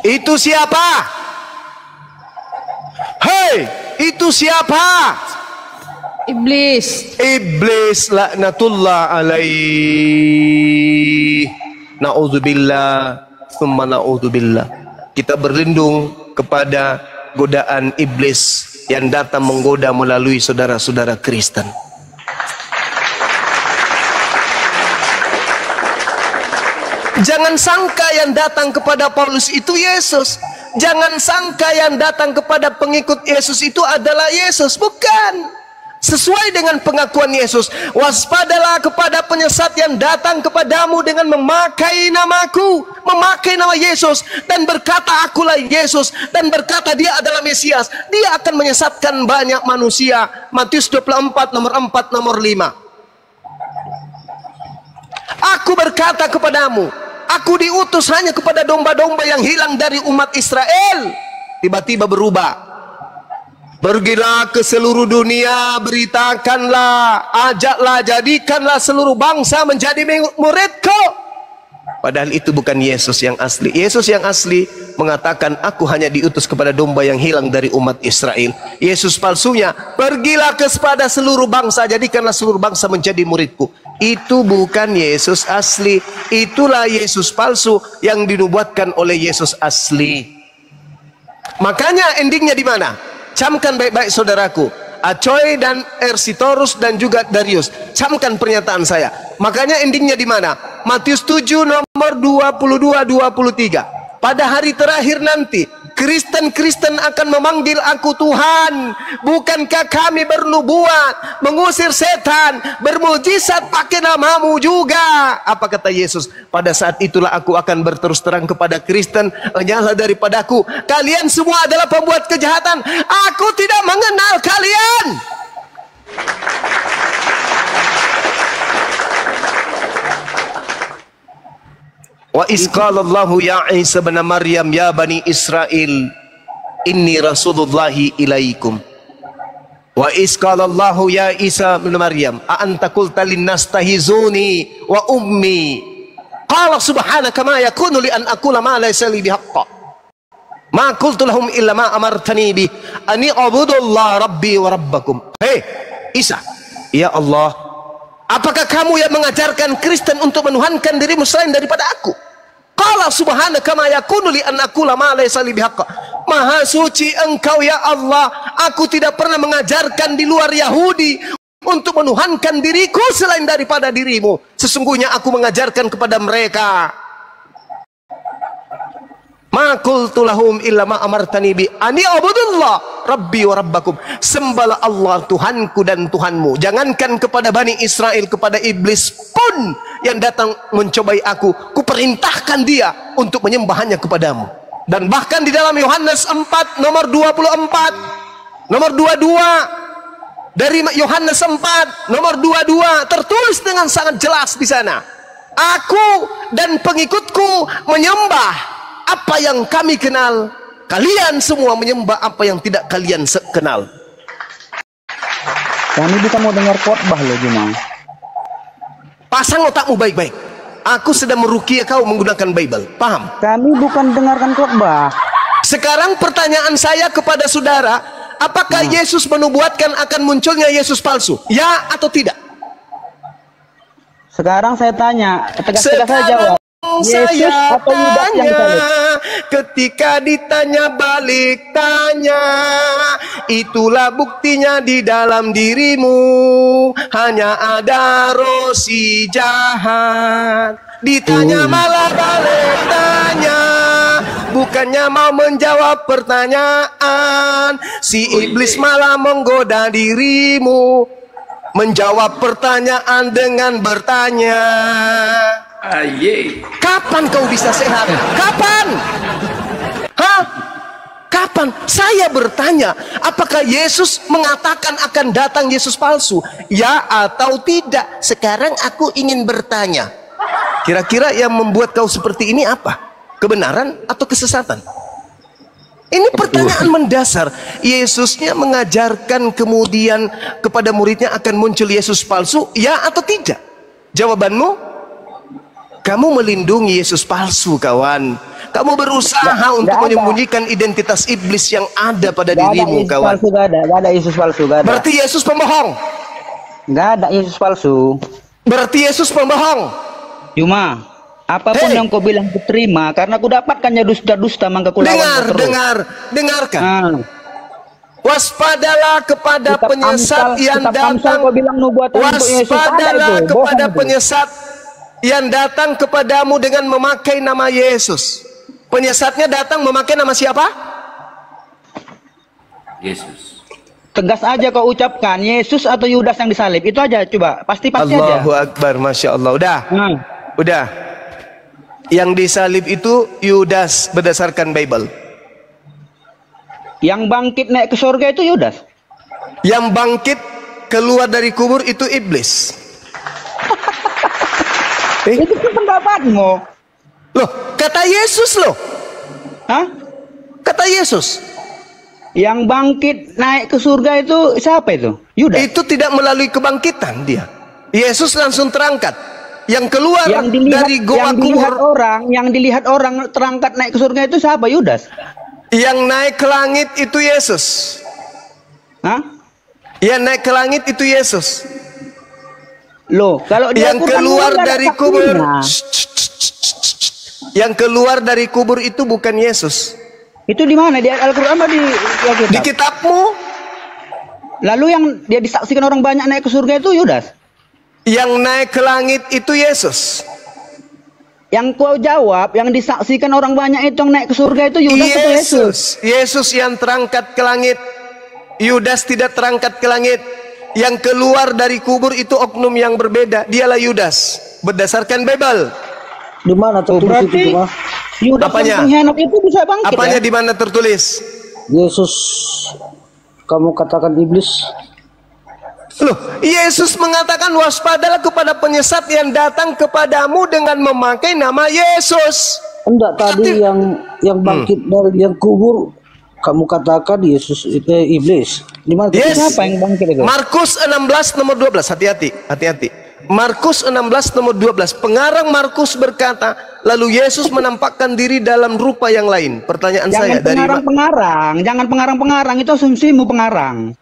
Itu siapa? Hei, itu siapa? Iblis. Iblis laknatullah alaih. Na'udzubillah thumma na'udzubillah. Kita berlindung kepada godaan iblis yang datang menggoda melalui saudara-saudara Kristen. Jangan sangka yang datang kepada Paulus itu Yesus. Jangan sangka yang datang kepada pengikut Yesus itu adalah Yesus. Bukan. Sesuai dengan pengakuan Yesus, waspadalah kepada penyesat yang datang kepadamu dengan memakai namaku, memakai nama Yesus, dan berkata akulah Yesus, dan berkata dia adalah Mesias. Dia akan menyesatkan banyak manusia. Matius 24 nomor 4 nomor 5. Aku berkata kepadamu, aku diutus hanya kepada domba-domba yang hilang dari umat Israel. Tiba-tiba berubah. Pergilah ke seluruh dunia, beritakanlah, ajaklah, jadikanlah seluruh bangsa menjadi muridku. Padahal itu bukan Yesus yang asli. Yesus yang asli mengatakan, aku hanya diutus kepada domba yang hilang dari umat Israel. Yesus palsunya, pergilah kepada seluruh bangsa, jadikanlah seluruh bangsa menjadi muridku. Itu bukan Yesus asli. Itulah Yesus palsu yang dinubuatkan oleh Yesus asli. Makanya endingnya di mana? Camkan baik-baik saudaraku, Acoy dan Ersitorus dan juga Darius, camkan pernyataan saya. Makanya endingnya di mana? Matius 7 nomor 22-23. Pada hari terakhir nanti, Kristen-Kristen akan memanggil aku Tuhan. Bukankah kami bernubuat, mengusir setan, bermujizat pakai namamu juga? Apa kata Yesus? Pada saat itulah aku akan berterus terang kepada Kristen, enyahlah daripadaku, kalian semua adalah pembuat kejahatan. Aku tidak mengenal kalian. Wa isqalallahu ya Isa bin Maryam ya bani Israel inni rasulullahi ilaikum. Wa isqalallahu ya Isa bin Maryam a anta qulta linnas tahizuni wa ummi qala subhanaka ma yakunu li an aqula ma laysa li bihaqq ma qultu lahum illa ma amartani bi ani a'budullaha rabbi wa rabbakum. Hei Isa, ya Allah, apakah kamu yang mengajarkan Kristen untuk menuhankan dirimu selain daripada aku? Qala subhanaka ma yakunu li an aqula ma laysa li bihaqq. Maha suci engkau ya Allah, aku tidak pernah mengajarkan di luar Yahudi untuk menuhankan diriku selain daripada dirimu. Sesungguhnya aku mengajarkan kepada mereka, ma qultu lahum illa ma amartani bi ani abudullah rabbi wa rabbakum. Sembahlah Allah Tuhanku dan Tuhanmu. Jangankan kepada Bani Israel, kepada iblis pun yang datang mencobai aku, kuperintahkan dia untuk menyembah hanya kepadamu. Dan bahkan di dalam Yohanes 4 nomor 24 nomor 22, dari Yohanes 4 nomor 22 tertulis dengan sangat jelas di sana, Aku dan pengikutku menyembah apa yang kami kenal. Kalian semua menyembah apa yang tidak kalian kenal. Kami bisa mau dengar khotbah loh Juma. Pasang otakmu baik-baik. Aku sedang meruqyah kau menggunakan Bible. Paham? Kami bukan dengarkan khotbah. Sekarang pertanyaan saya kepada saudara, apakah Yesus menubuatkan akan munculnya Yesus palsu? Ya atau tidak? Sekarang saya tanya, tegas-tegas saya jawab. Yesus atau Yudas yang disalib? Ketika ditanya balik tanya, itulah buktinya di dalam dirimu hanya ada roh si jahat. Ditanya malah balik tanya, bukannya mau menjawab pertanyaan. Si iblis malah menggoda dirimu, menjawab pertanyaan dengan bertanya. Kapan kau bisa sehat? Kapan? Hah? Kapan? Saya bertanya, apakah Yesus mengatakan akan datang Yesus palsu? Ya atau tidak? Sekarang aku ingin bertanya, kira-kira yang membuat kau seperti ini apa? Kebenaran atau kesesatan? Ini pertanyaan mendasar. Yesusnya mengajarkan kemudian kepada muridnya akan muncul Yesus palsu, ya atau tidak? Jawabanmu? Kamu melindungi Yesus palsu, kawan. Kamu berusaha untuk menyembunyikan identitas iblis yang ada pada dirimu, kawan. Gak ada Yesus palsu, gak ada. Berarti Yesus pembohong. Gak ada Yesus palsu. Berarti Yesus pembohong. Cuma apapun yang kau bilang kuterima, karena aku dapatkannya dusta-dusta, maka ku lawan. Dengarkan. Waspadalah kepada penyesat yang datang. Waspadalah kepada penyesat yang datang kepadamu dengan memakai nama Yesus. Penyesatnya datang memakai nama siapa? Yesus. Tegas aja kau ucapkan Yesus atau Yudas yang disalib. Itu aja, coba pasti aja. Allahu Akbar, Masya Allah. Udah. Yang disalib itu Yudas berdasarkan Bible. Yang bangkit naik ke surga itu Yudas. Yang bangkit keluar dari kubur itu iblis. Itu pendapatmu. Loh, kata Yesus loh. Hah? Kata Yesus. Yang bangkit naik ke surga itu siapa itu? Yudas. Itu tidak melalui kebangkitan dia. Yesus langsung terangkat. Yang keluar dari goa kubur. Yang dilihat orang terangkat naik ke surga itu siapa? Yudas. Yang naik ke langit itu Yesus. Hah? Yang naik ke langit itu Yesus. Loh, kalau dia yang keluar dari kubur, yang keluar dari kubur itu bukan Yesus. Itu di mana? Di Al-Quran atau di kitabmu? Lalu yang dia disaksikan orang banyak naik ke surga itu Yudas. Yang naik ke langit itu Yesus. Yang kau jawab, yang disaksikan orang banyak itu yang naik ke surga itu Yudas atau Yesus? Yesus yang terangkat ke langit. Yudas tidak terangkat ke langit. Yang keluar dari kubur itu oknum yang berbeda. Dialah Yudas berdasarkan Bible. Di mana tertulis itu? Yudas yang pengkhianat itu bisa bangkit. Apanya di mana tertulis? Yesus, kamu katakan iblis. Loh, Yesus mengatakan waspadalah kepada penyesat yang datang kepadamu dengan memakai nama Yesus. Enggak, tadi yang bangkit dari yang kubur kamu katakan Yesus itu iblis. Di mana? Siapa yang bangkit itu? Markus 16 nomor 12. Hati-hati. Markus 16 nomor 12. Pengarang Markus berkata, lalu Yesus menampakkan diri dalam rupa yang lain. Pertanyaan saya dari jangan pengarang-pengarang, itu asumsimu pengarang.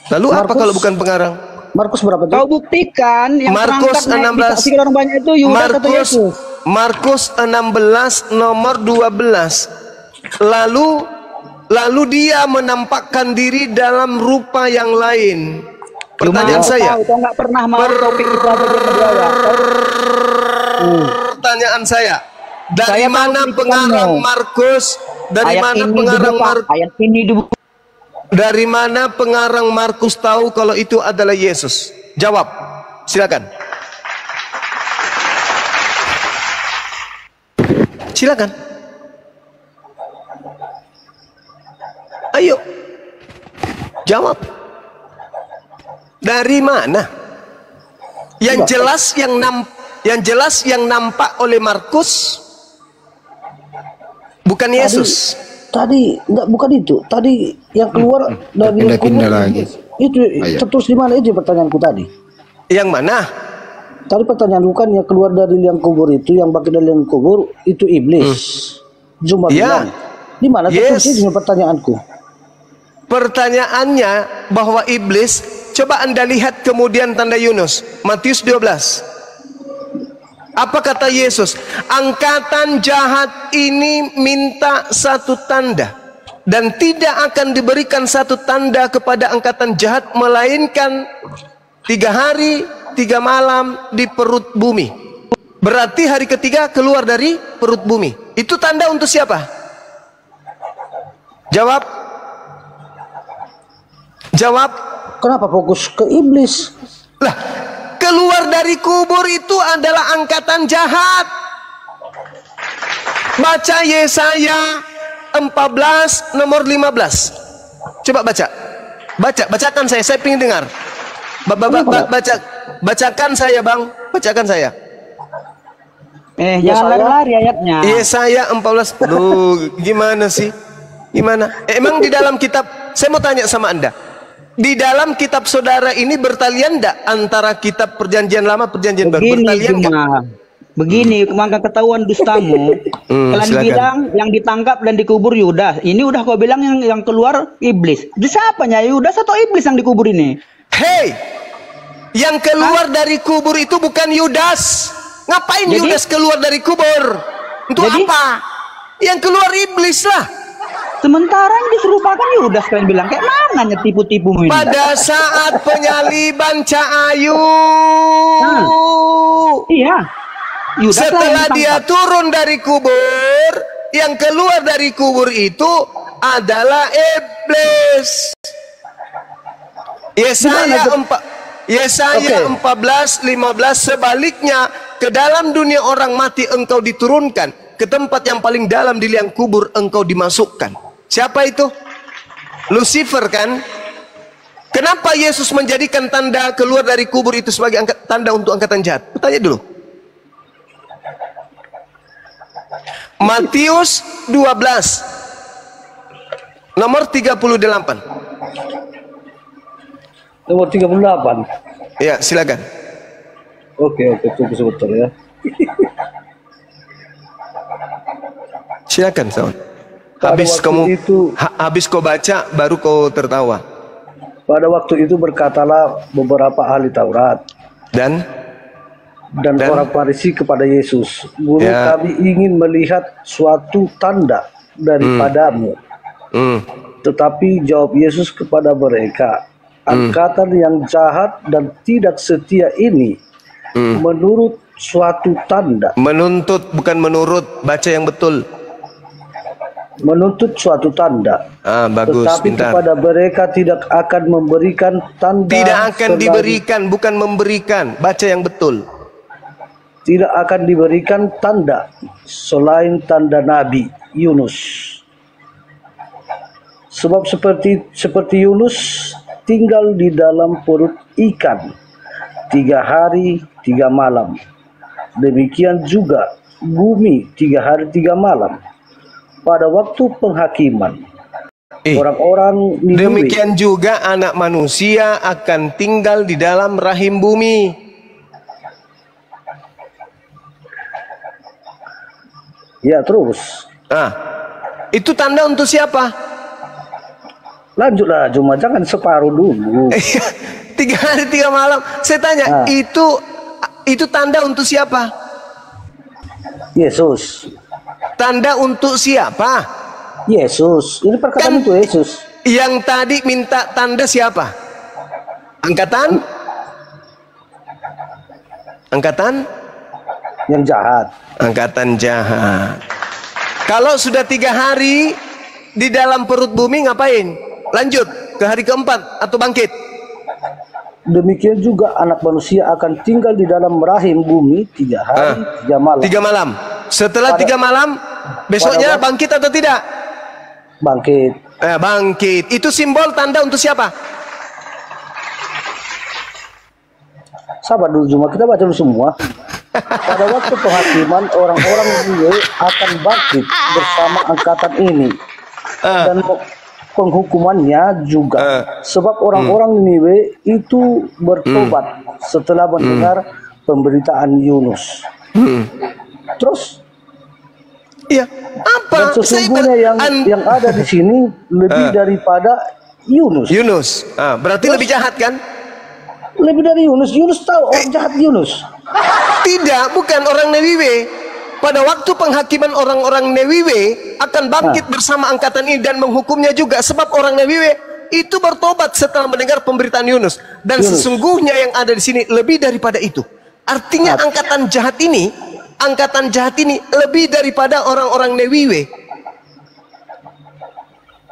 Lalu apa kalau bukan pengarang? Markus berapa itu? Kau buktikan yang Markus 16 orang banyak itu Yudas atau Yesus. Markus 16 nomor 12. Lalu dia menampakkan diri dalam rupa yang lain. Pertanyaan saya. Kau nggak pernah mau topik itu Pertanyaan saya. Dari mana pengarang Markus? Dari mana pengarang Markus? Ayat ini Dari mana pengarang Markus tahu kalau itu adalah Yesus? Jawab. Silakan. Silakan. Ayo. Jawab. Dari mana? Yang jelas Yang jelas yang nampak oleh Markus bukan Yesus. Tadi enggak, bukan itu. Tadi yang keluar dari kubur lagi. Itu tertulis di mana itu pertanyaanku tadi? Yang mana? Tadi pertanyaan bukan yang keluar dari liang kubur itu, yang bangkit dari liang kubur itu iblis. Zuma bilang. Di mana tertulis itu pertanyaanku? Pertanyaannya bahwa iblis, coba Anda lihat kemudian tanda Yunus, Matius 12. Apa kata Yesus? Angkatan jahat ini minta satu tanda, dan tidak akan diberikan satu tanda kepada angkatan jahat melainkan 3 hari 3 malam di perut bumi. Berarti hari ketiga keluar dari perut bumi. Itu tanda untuk siapa? Jawab. Jawab. Kenapa fokus ke iblis? Lah, keluar dari kubur itu adalah angkatan jahat. Baca Yesaya 14 nomor 15. Coba baca. Bacakan saya ingin dengar. Bacakan saya, Bang. Bacakan saya. Jangan lari-lari ayatnya. Yesaya 14. Aduh, gimana sih? Gimana? Emang di dalam kitab, saya mau tanya sama Anda. Di dalam kitab saudara ini bertalian enggak antara kitab perjanjian lama, perjanjian baru? Bertalian enggak? Begini, maka ketahuan dustamu. Kalian bilang yang ditangkap dan dikubur Yudas. Ini udah kau bilang yang keluar iblis. Itu siapanya? Yudas atau iblis yang dikubur ini? Hei, yang keluar dari kubur itu bukan Yudas. Ngapain Yudas keluar dari kubur? Untuk apa? Yang keluar iblis lah. Sementara yang diserupakan Yudas, kalian bilang kayak mana tipu-tipu ini? Pada saat penyaliban Cak Ayu. Iya. Yudas setelah dia turun dari kubur, yang keluar dari kubur itu adalah iblis. Yesaya 14:15 sebaliknya, ke dalam dunia orang mati engkau diturunkan, ke tempat yang paling dalam di liang kubur engkau dimasukkan. Siapa itu? Lucifer kan? Kenapa Yesus menjadikan tanda keluar dari kubur itu sebagai tanda untuk angkatan jahat? Tanya dulu. Matius 12 nomor 38. Nomor 38. Ya, silakan. Oke, tunggu sebentar ya. Silakan, Saud. Habis kau baca baru kau tertawa. Pada waktu itu berkatalah beberapa ahli Taurat dan orang Farisi kepada Yesus, Guru, kami ingin melihat suatu tanda daripadamu. Tetapi jawab Yesus kepada mereka, angkatan yang jahat dan tidak setia ini menurut suatu tanda. Menuntut, bukan menurut. Baca yang betul. Menuntut suatu tanda. Bagus. Tetapi kepada mereka tidak akan memberikan tanda. Tidak akan diberikan, bukan memberikan. Baca yang betul. Tidak akan diberikan tanda selain tanda Nabi Yunus. Sebab seperti Yunus tinggal di dalam perut ikan 3 hari 3 malam. Demikian juga bumi 3 hari 3 malam. Pada waktu penghakiman, orang-orang Niniwe, demikian juga anak manusia akan tinggal di dalam rahim bumi. Ya, terus. Itu tanda untuk siapa? Lanjutlah, cuma jangan separuh dulu. 3 hari 3 malam. Saya tanya, itu tanda untuk siapa? Yesus. Tanda untuk siapa? Yesus. Ini perkataan itu Yesus. Yang tadi minta tanda siapa? Angkatan yang jahat. Angkatan jahat. Kalau sudah 3 hari di dalam perut bumi ngapain? Lanjut ke hari keempat atau bangkit. Demikian juga anak manusia akan tinggal di dalam rahim bumi 3 hari 3 malam. 3 malam. Setelah 3 malam, besoknya bangkit atau tidak? Bangkit. Bangkit. Itu simbol tanda untuk siapa? Sabar dulu, cuma kita baca dulu semua. Pada waktu penghakiman, orang-orang Niniwe akan bangkit bersama angkatan ini. Dan penghukumannya juga. Sebab orang-orang Niniwe itu bertobat setelah mendengar pemberitaan Yunus. Terus? Iya. Apa? Dan sesungguhnya yang ada di sini lebih daripada Yunus. Berarti terus? Lebih jahat kan? Lebih dari Yunus. Yunus tahu orang jahat Yunus. Tidak, bukan orang Niniwe. Pada waktu penghakiman orang-orang Niniwe akan bangkit bersama angkatan ini dan menghukumnya juga. Sebab orang Niniwe itu bertobat setelah mendengar pemberitaan Yunus. Dan sesungguhnya yang ada di sini lebih daripada itu. Artinya angkatan jahat ini lebih daripada orang-orang Niniwe.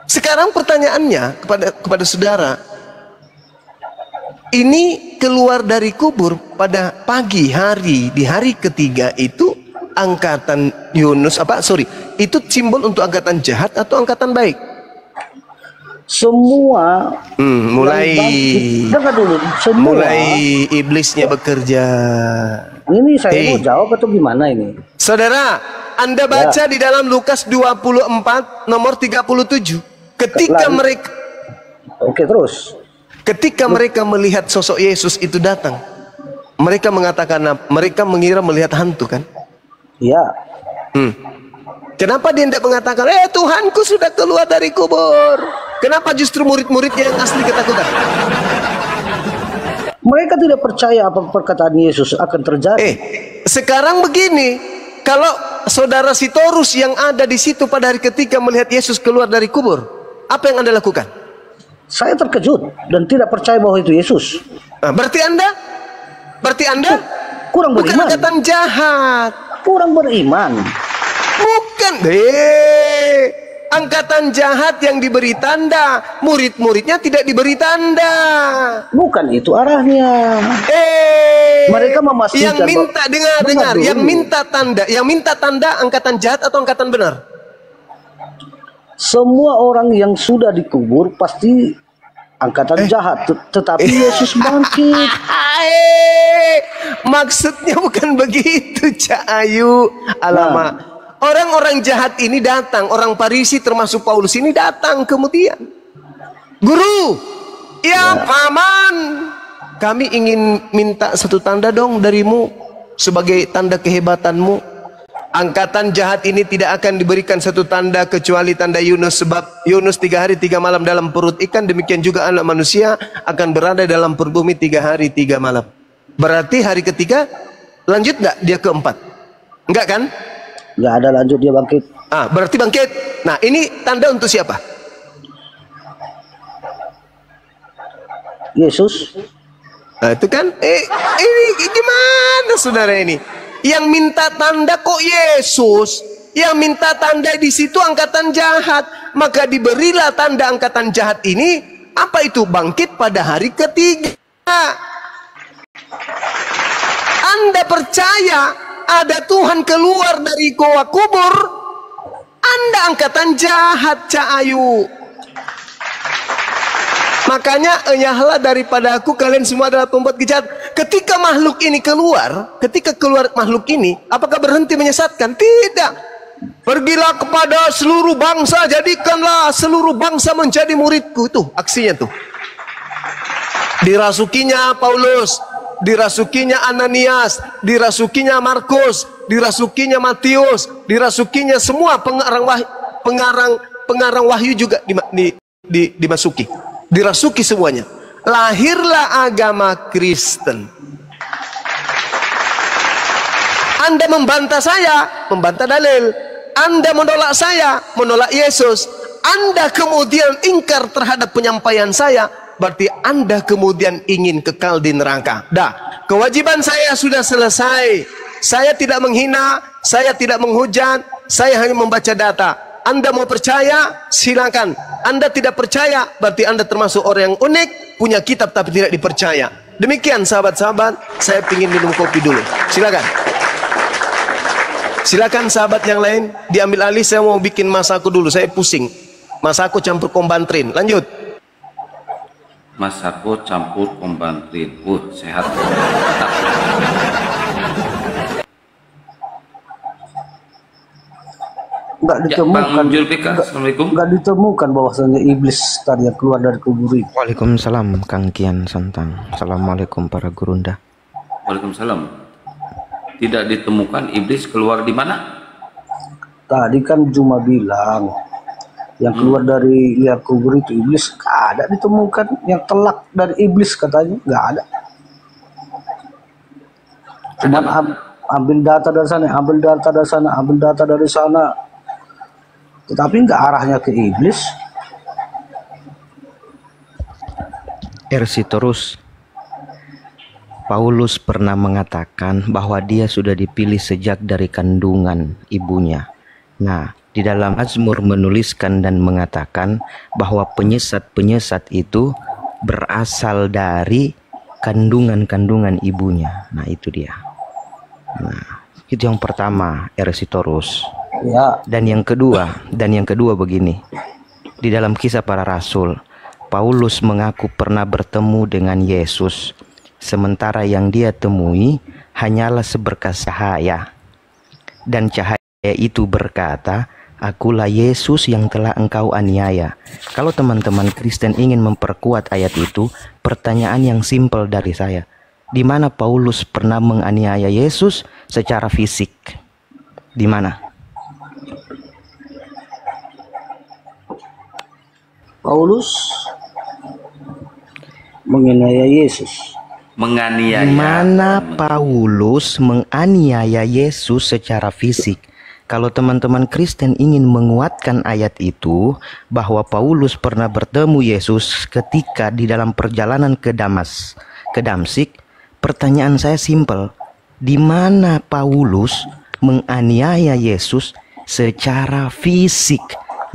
Sekarang pertanyaannya kepada saudara, ini keluar dari kubur pada pagi hari di hari ketiga itu angkatan Yunus itu simbol untuk angkatan jahat atau angkatan baik? Semua mulai iblisnya bekerja. Ini saya mau jawab atau gimana ini? Saudara, Anda baca di dalam Lukas 24 nomor 37. Ketika mereka melihat sosok Yesus itu datang, mereka mengatakan, mereka mengira melihat hantu kan? Iya. Kenapa dia tidak mengatakan, Tuhanku sudah keluar dari kubur? Kenapa justru murid-muridnya yang asli ketakutan? Mereka tidak percaya apa perkataan Yesus akan terjadi. Sekarang begini, kalau saudara Sitorus yang ada di situ pada hari ketika melihat Yesus keluar dari kubur, apa yang Anda lakukan? Saya terkejut dan tidak percaya bahwa itu Yesus. Berarti Anda kurang beriman. Bukan angkatan jahat. Kurang beriman. Bukan. Angkatan jahat yang diberi tanda, murid-muridnya tidak diberi tanda. Bukan itu arahnya. Mereka memastikan yang minta dengar, yang minta tanda angkatan jahat atau angkatan benar? Semua orang yang sudah dikubur pasti angkatan jahat, tetapi Yesus bangkit. Maksudnya bukan begitu, Cak Ayu. Alamak. Orang-orang jahat ini datang, orang Farisi termasuk Paulus ini datang kemudian. Guru, paman, kami ingin minta satu tanda dong darimu sebagai tanda kehebatanmu. Angkatan jahat ini tidak akan diberikan satu tanda kecuali tanda Yunus. Sebab Yunus 3 hari 3 malam dalam perut ikan, demikian juga anak manusia akan berada dalam perut bumi 3 hari 3 malam. Berarti hari ketiga lanjut nggak dia keempat? Enggak kan? Nggak ada lanjut, dia bangkit. Berarti bangkit. Nah, ini tanda untuk siapa? Yesus. Nah, itu kan ini gimana saudara ini? Yang minta tanda kok Yesus? Yang minta tanda di situ angkatan jahat. Maka diberilah tanda angkatan jahat ini. Apa itu? Bangkit pada hari ketiga. Anda percaya ada Tuhan keluar dari goa kubur? Anda angkatan jahat, Cak Ayu. Makanya enyahlah daripada aku, kalian semua adalah pembuat kejahat. Ketika makhluk ini keluar, makhluk ini, apakah berhenti menyesatkan? Tidak. Pergilah kepada seluruh bangsa, jadikanlah seluruh bangsa menjadi muridku. Itu aksinya tuh. Dirasukinya Paulus, dirasukinya Ananias, dirasukinya Markus, dirasukinya Matius, dirasukinya semua pengarang wahyu juga dimasuki. Dirasuki semuanya. Lahirlah agama Kristen. Anda membantah saya, membantah dalil. Anda menolak saya, menolak Yesus. Anda kemudian ingkar terhadap penyampaian saya, berarti Anda kemudian ingin kekal di neraka. Kewajiban saya sudah selesai. Saya tidak menghina, saya tidak menghujat, saya hanya membaca data. Anda mau percaya, silakan. Anda tidak percaya, berarti Anda termasuk orang yang unik, punya kitab tapi tidak dipercaya. Demikian sahabat-sahabat, saya ingin minum kopi dulu. Silakan. Silakan sahabat yang lain, diambil alih, saya mau bikin masaku dulu, saya pusing. Masaku campur kombantrin, lanjut. Masaku campur kombantrin, sehat. Nggak ditemukan. Bang Julfika, Assalamualaikum. Nggak ditemukan bahwasanya iblis tadi yang keluar dari kubur itu. Waalaikumsalam Kang Kian Santang. Assalamualaikum para gurunda. Waalaikumsalam. Tidak ditemukan iblis keluar di mana? Tadi kan cuma bilang yang keluar dari liang kubur itu iblis, nggak ada ditemukan. Yang telak dari iblis katanya nggak ada. Cuman ambil data dari sana, ambil data dari sana, ambil data dari sana. Tetapi nggak arahnya ke iblis. Terus Paulus pernah mengatakan bahwa dia sudah dipilih sejak dari kandungan ibunya. Nah, di dalam Mazmur menuliskan dan mengatakan bahwa penyesat-penyesat itu berasal dari kandungan-kandungan ibunya. Nah, itu dia. Nah, itu yang pertama, Ersitorus. Ya. Dan yang kedua begini. Di dalam Kisah Para Rasul, Paulus mengaku pernah bertemu dengan Yesus, sementara yang dia temui hanyalah seberkas cahaya. Dan cahaya itu berkata, "Akulah Yesus yang telah engkau aniaya." Kalau teman-teman Kristen ingin memperkuat ayat itu, pertanyaan yang simpel dari saya, di mana Paulus pernah menganiaya Yesus secara fisik? Di mana? Paulus menganiaya Yesus. Menganiaya. Mana Paulus menganiaya Yesus secara fisik? Kalau teman-teman Kristen ingin menguatkan ayat itu, bahwa Paulus pernah bertemu Yesus ketika di dalam perjalanan ke Damsik, pertanyaan saya simpel. Di mana Paulus menganiaya Yesus secara fisik?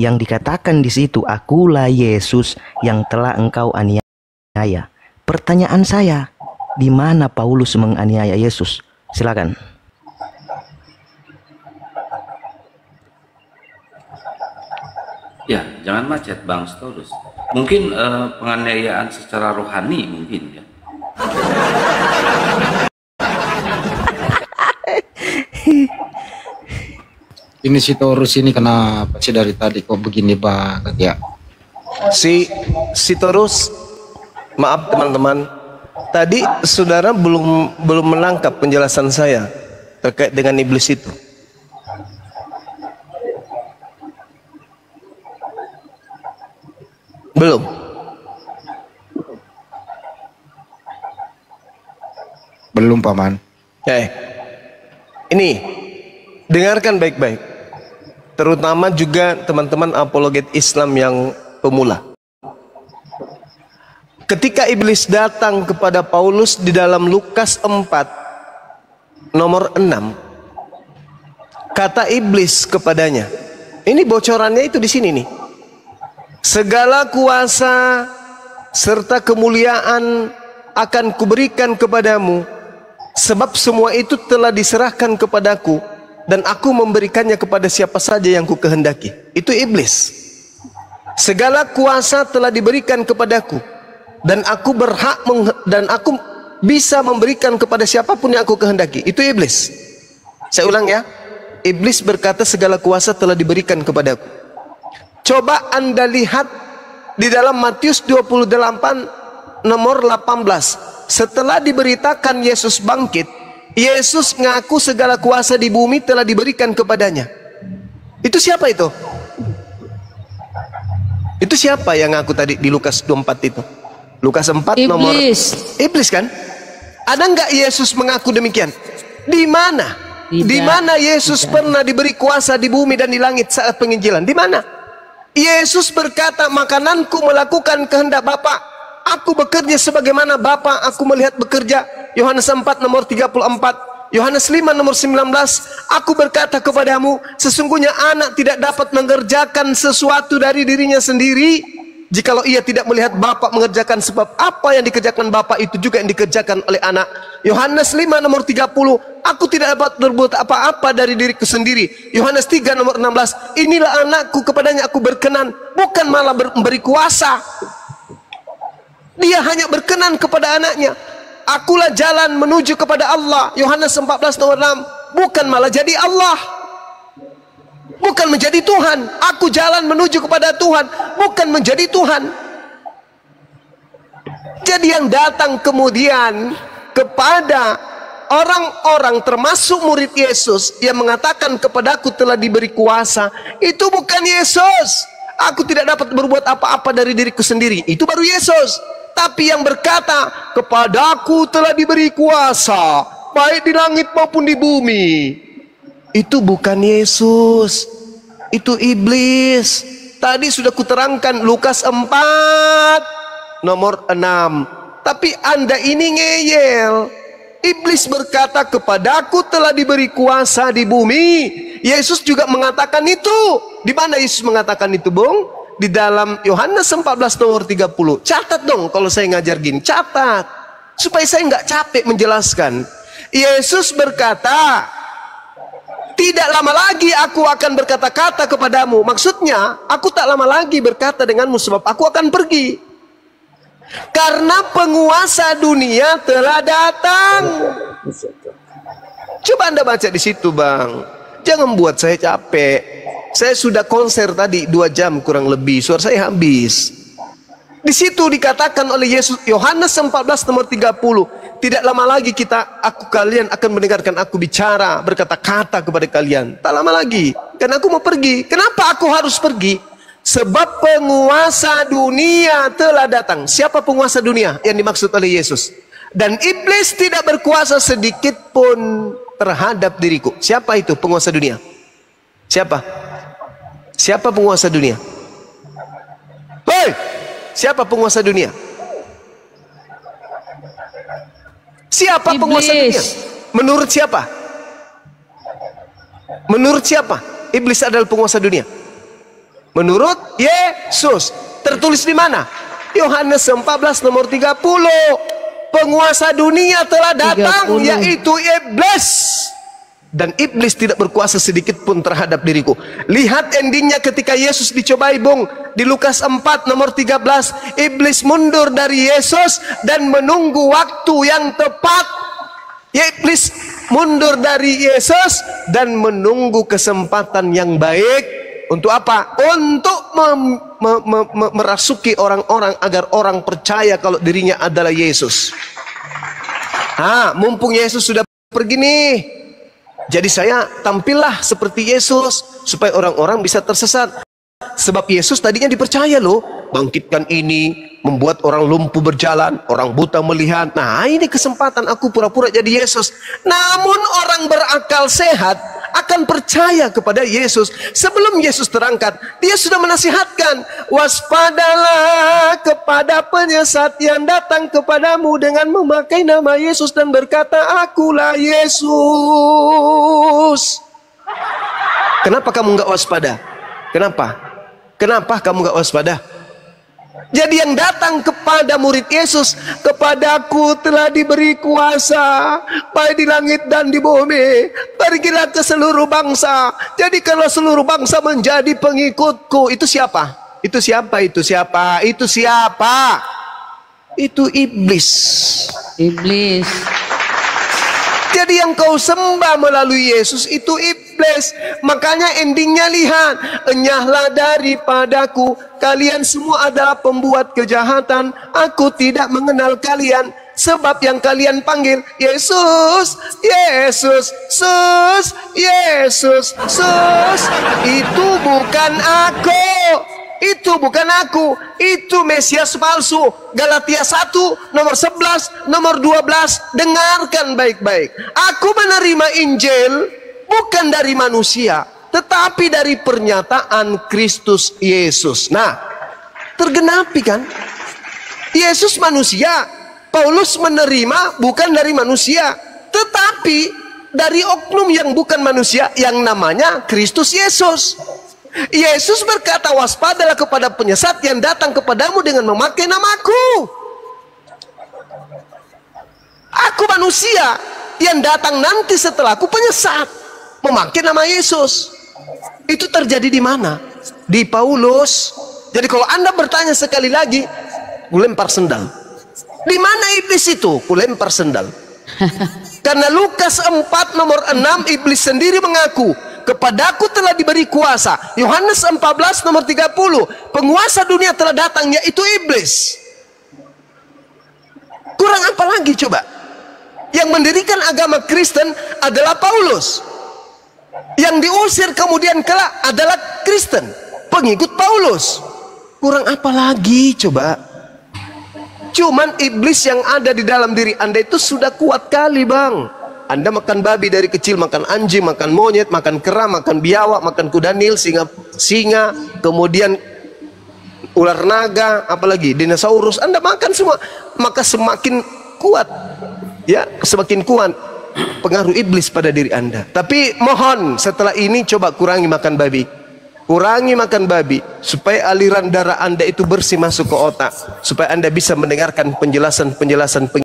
Yang dikatakan di situ, "Akulah Yesus yang telah engkau aniaya." Pertanyaan saya, di mana Paulus menganiaya Yesus? Silakan. Ya, jangan macet Bang Storus. Mungkin penganiayaan secara rohani mungkin ya. Ini si Torus ini kenapa sih dari tadi kok begini banget ya? Si Torus, maaf teman-teman, tadi saudara belum menangkap penjelasan saya terkait dengan iblis itu. Belum. Belum, Paman. Ini dengarkan baik-baik. Terutama juga teman-teman apologet Islam yang pemula. Ketika iblis datang kepada Paulus di dalam Lukas 4 nomor 6, kata iblis kepadanya, ini bocorannya itu di sini nih. Segala kuasa serta kemuliaan akan kuberikan kepadamu, sebab semua itu telah diserahkan kepadaku, dan aku memberikannya kepada siapa saja yang ku kehendaki. Itu iblis. Segala kuasa telah diberikan kepadaku, dan aku berhak dan aku bisa memberikan kepada siapapun yang aku kehendaki. Itu iblis. Saya ulang ya. Iblis berkata segala kuasa telah diberikan kepadaku. Coba Anda lihat di dalam Matius 28 nomor 18. Setelah diberitakan Yesus bangkit, Yesus ngaku segala kuasa di bumi telah diberikan kepadanya. Itu siapa itu? Itu siapa yang ngaku tadi di Lukas 24 itu? Lukas 4 nomor iblis kan? Ada nggak Yesus mengaku demikian? Di mana? Di mana Yesus pernah diberi kuasa di bumi dan di langit saat penginjilan? Di mana? Yesus berkata, makananku melakukan kehendak Bapa. Aku bekerja sebagaimana Bapa aku melihat bekerja. Yohanes 4 nomor 34, Yohanes 5 nomor 19. Aku berkata kepadamu, sesungguhnya anak tidak dapat mengerjakan sesuatu dari dirinya sendiri, jikalau ia tidak melihat Bapa mengerjakan, sebab apa yang dikerjakan Bapa itu juga yang dikerjakan oleh anak. Yohanes 5 nomor 30, aku tidak dapat berbuat apa-apa dari diriku sendiri. Yohanes 3 nomor 16, inilah anakku, kepadanya aku berkenan, bukan malah memberi kuasa. Dia hanya berkenan kepada anaknya. Akulah jalan menuju kepada Allah. Yohanes 14 nomor 6, bukan malah jadi Allah. bukan menjadi Tuhan. Aku jalan menuju kepada Tuhan, bukan menjadi Tuhan. Jadi yang datang kemudian kepada orang-orang termasuk murid Yesus yang mengatakan kepadaku telah diberi kuasa, itu bukan Yesus. Aku tidak dapat berbuat apa-apa dari diriku sendiri, itu baru Yesus. Tapi yang berkata kepadaku telah diberi kuasa baik di langit maupun di bumi, itu bukan Yesus, itu iblis. Tadi sudah kuterangkan Lukas 4 nomor 6. Tapi Anda ini ngeyel. Iblis berkata kepadaku telah diberi kuasa di bumi. Yesus juga mengatakan itu. Di mana Yesus mengatakan itu, Bung? Di dalam Yohanes 14 nomor 30. Catat dong kalau saya ngajar gini. Catat. Supaya saya nggak capek menjelaskan. Yesus berkata, tidak lama lagi aku akan berkata-kata kepadamu. Maksudnya, aku tak lama lagi berkata denganmu sebab aku akan pergi. Karena penguasa dunia telah datang. Coba Anda baca di situ, Bang. Jangan buat saya capek. Saya sudah konser tadi 2 jam kurang lebih. Suara saya habis. Di situ dikatakan oleh Yesus, Yohanes 14 nomor 30. Tidak lama lagi kalian akan mendengarkan aku bicara, berkata-kata kepada kalian. Tak lama lagi, karena aku mau pergi. Kenapa aku harus pergi? Sebab penguasa dunia telah datang. Siapa penguasa dunia yang dimaksud oleh Yesus? Dan iblis tidak berkuasa sedikit pun terhadap diriku. Siapa itu penguasa dunia? Siapa? Siapa penguasa dunia? Hei! Siapa penguasa dunia? Siapa iblis. Penguasa dunia? Menurut siapa? Menurut siapa? Iblis adalah penguasa dunia. Menurut Yesus. Tertulis di mana? Yohanes 14 nomor 30. Penguasa dunia telah datang, 30. Yaitu iblis. Dan iblis tidak berkuasa sedikit pun terhadap diriku. Lihat endingnya ketika Yesus dicobai, Bung. Di Lukas 4 nomor 13. Iblis mundur dari Yesus dan menunggu waktu yang tepat. Iblis mundur dari Yesus dan menunggu kesempatan yang baik. Untuk apa? Untuk merasuki orang-orang agar orang percaya kalau dirinya adalah Yesus. Mumpung Yesus sudah pergi nih, jadi saya tampillah seperti Yesus supaya orang-orang bisa tersesat. Sebab Yesus tadinya dipercaya loh, bangkitkan ini, membuat orang lumpuh berjalan, orang buta melihat. Nah, ini kesempatan aku pura-pura jadi Yesus. Namun orang berakal sehat akan percaya kepada Yesus. Sebelum Yesus terangkat, dia sudah menasihatkan, waspadalah kepada penyesat yang datang kepadamu dengan memakai nama Yesus dan berkata, akulah Yesus. Kenapa kamu nggak waspada? Kenapa kamu nggak waspada? Jadi yang datang kepada murid Yesus, kepadaku telah diberi kuasa baik di langit dan di bumi, pergilah ke seluruh bangsa. Jadi kalau seluruh bangsa menjadi pengikutku, itu siapa? Itu siapa? Itu siapa? Itu siapa? Itu iblis. Iblis. Jadi yang kau sembah melalui Yesus itu iblis. Makanya endingnya lihat, enyahlah daripadaku, kalian semua adalah pembuat kejahatan. Aku tidak mengenal kalian. Sebab yang kalian panggil Yesus, Yesus, Sus, Yesus, Sus, itu bukan aku. Itu bukan aku, itu Mesias palsu. Galatia 1 nomor 11 nomor 12. Dengarkan baik-baik. Aku menerima Injil bukan dari manusia, tetapi dari pernyataan Kristus Yesus. Nah, tergenapi kan? Yesus manusia, Paulus menerima bukan dari manusia, tetapi dari oknum yang bukan manusia yang namanya Kristus Yesus. Yesus berkata, waspadalah kepada penyesat yang datang kepadamu dengan memakai namaku. Aku manusia yang datang nanti setelahku penyesat, memakai nama Yesus. Itu terjadi di mana? Di Paulus. Jadi kalau Anda bertanya sekali lagi, kulempar sendal. Di mana iblis itu? Kulempar sendal. Karena Lukas 4 nomor 6, iblis sendiri mengaku, kepadaku telah diberi kuasa. Yohanes 14 nomor 30. Penguasa dunia telah datang, yaitu iblis. Kurang apa lagi coba? Yang mendirikan agama Kristen adalah Paulus. Yang diusir kemudian kelak adalah Kristen, pengikut Paulus. Kurang apa lagi coba? Cuman iblis yang ada di dalam diri Anda itu sudah kuat kali, Bang. Anda makan babi dari kecil, makan anjing, makan monyet, makan kera, makan biawak, makan kuda nil, singa, kemudian ular naga, apalagi dinosaurus. Anda makan semua, maka semakin kuat, ya, semakin kuat pengaruh iblis pada diri Anda. Tapi mohon setelah ini coba kurangi makan babi. Kurangi makan babi supaya aliran darah Anda itu bersih masuk ke otak, supaya Anda bisa mendengarkan penjelasan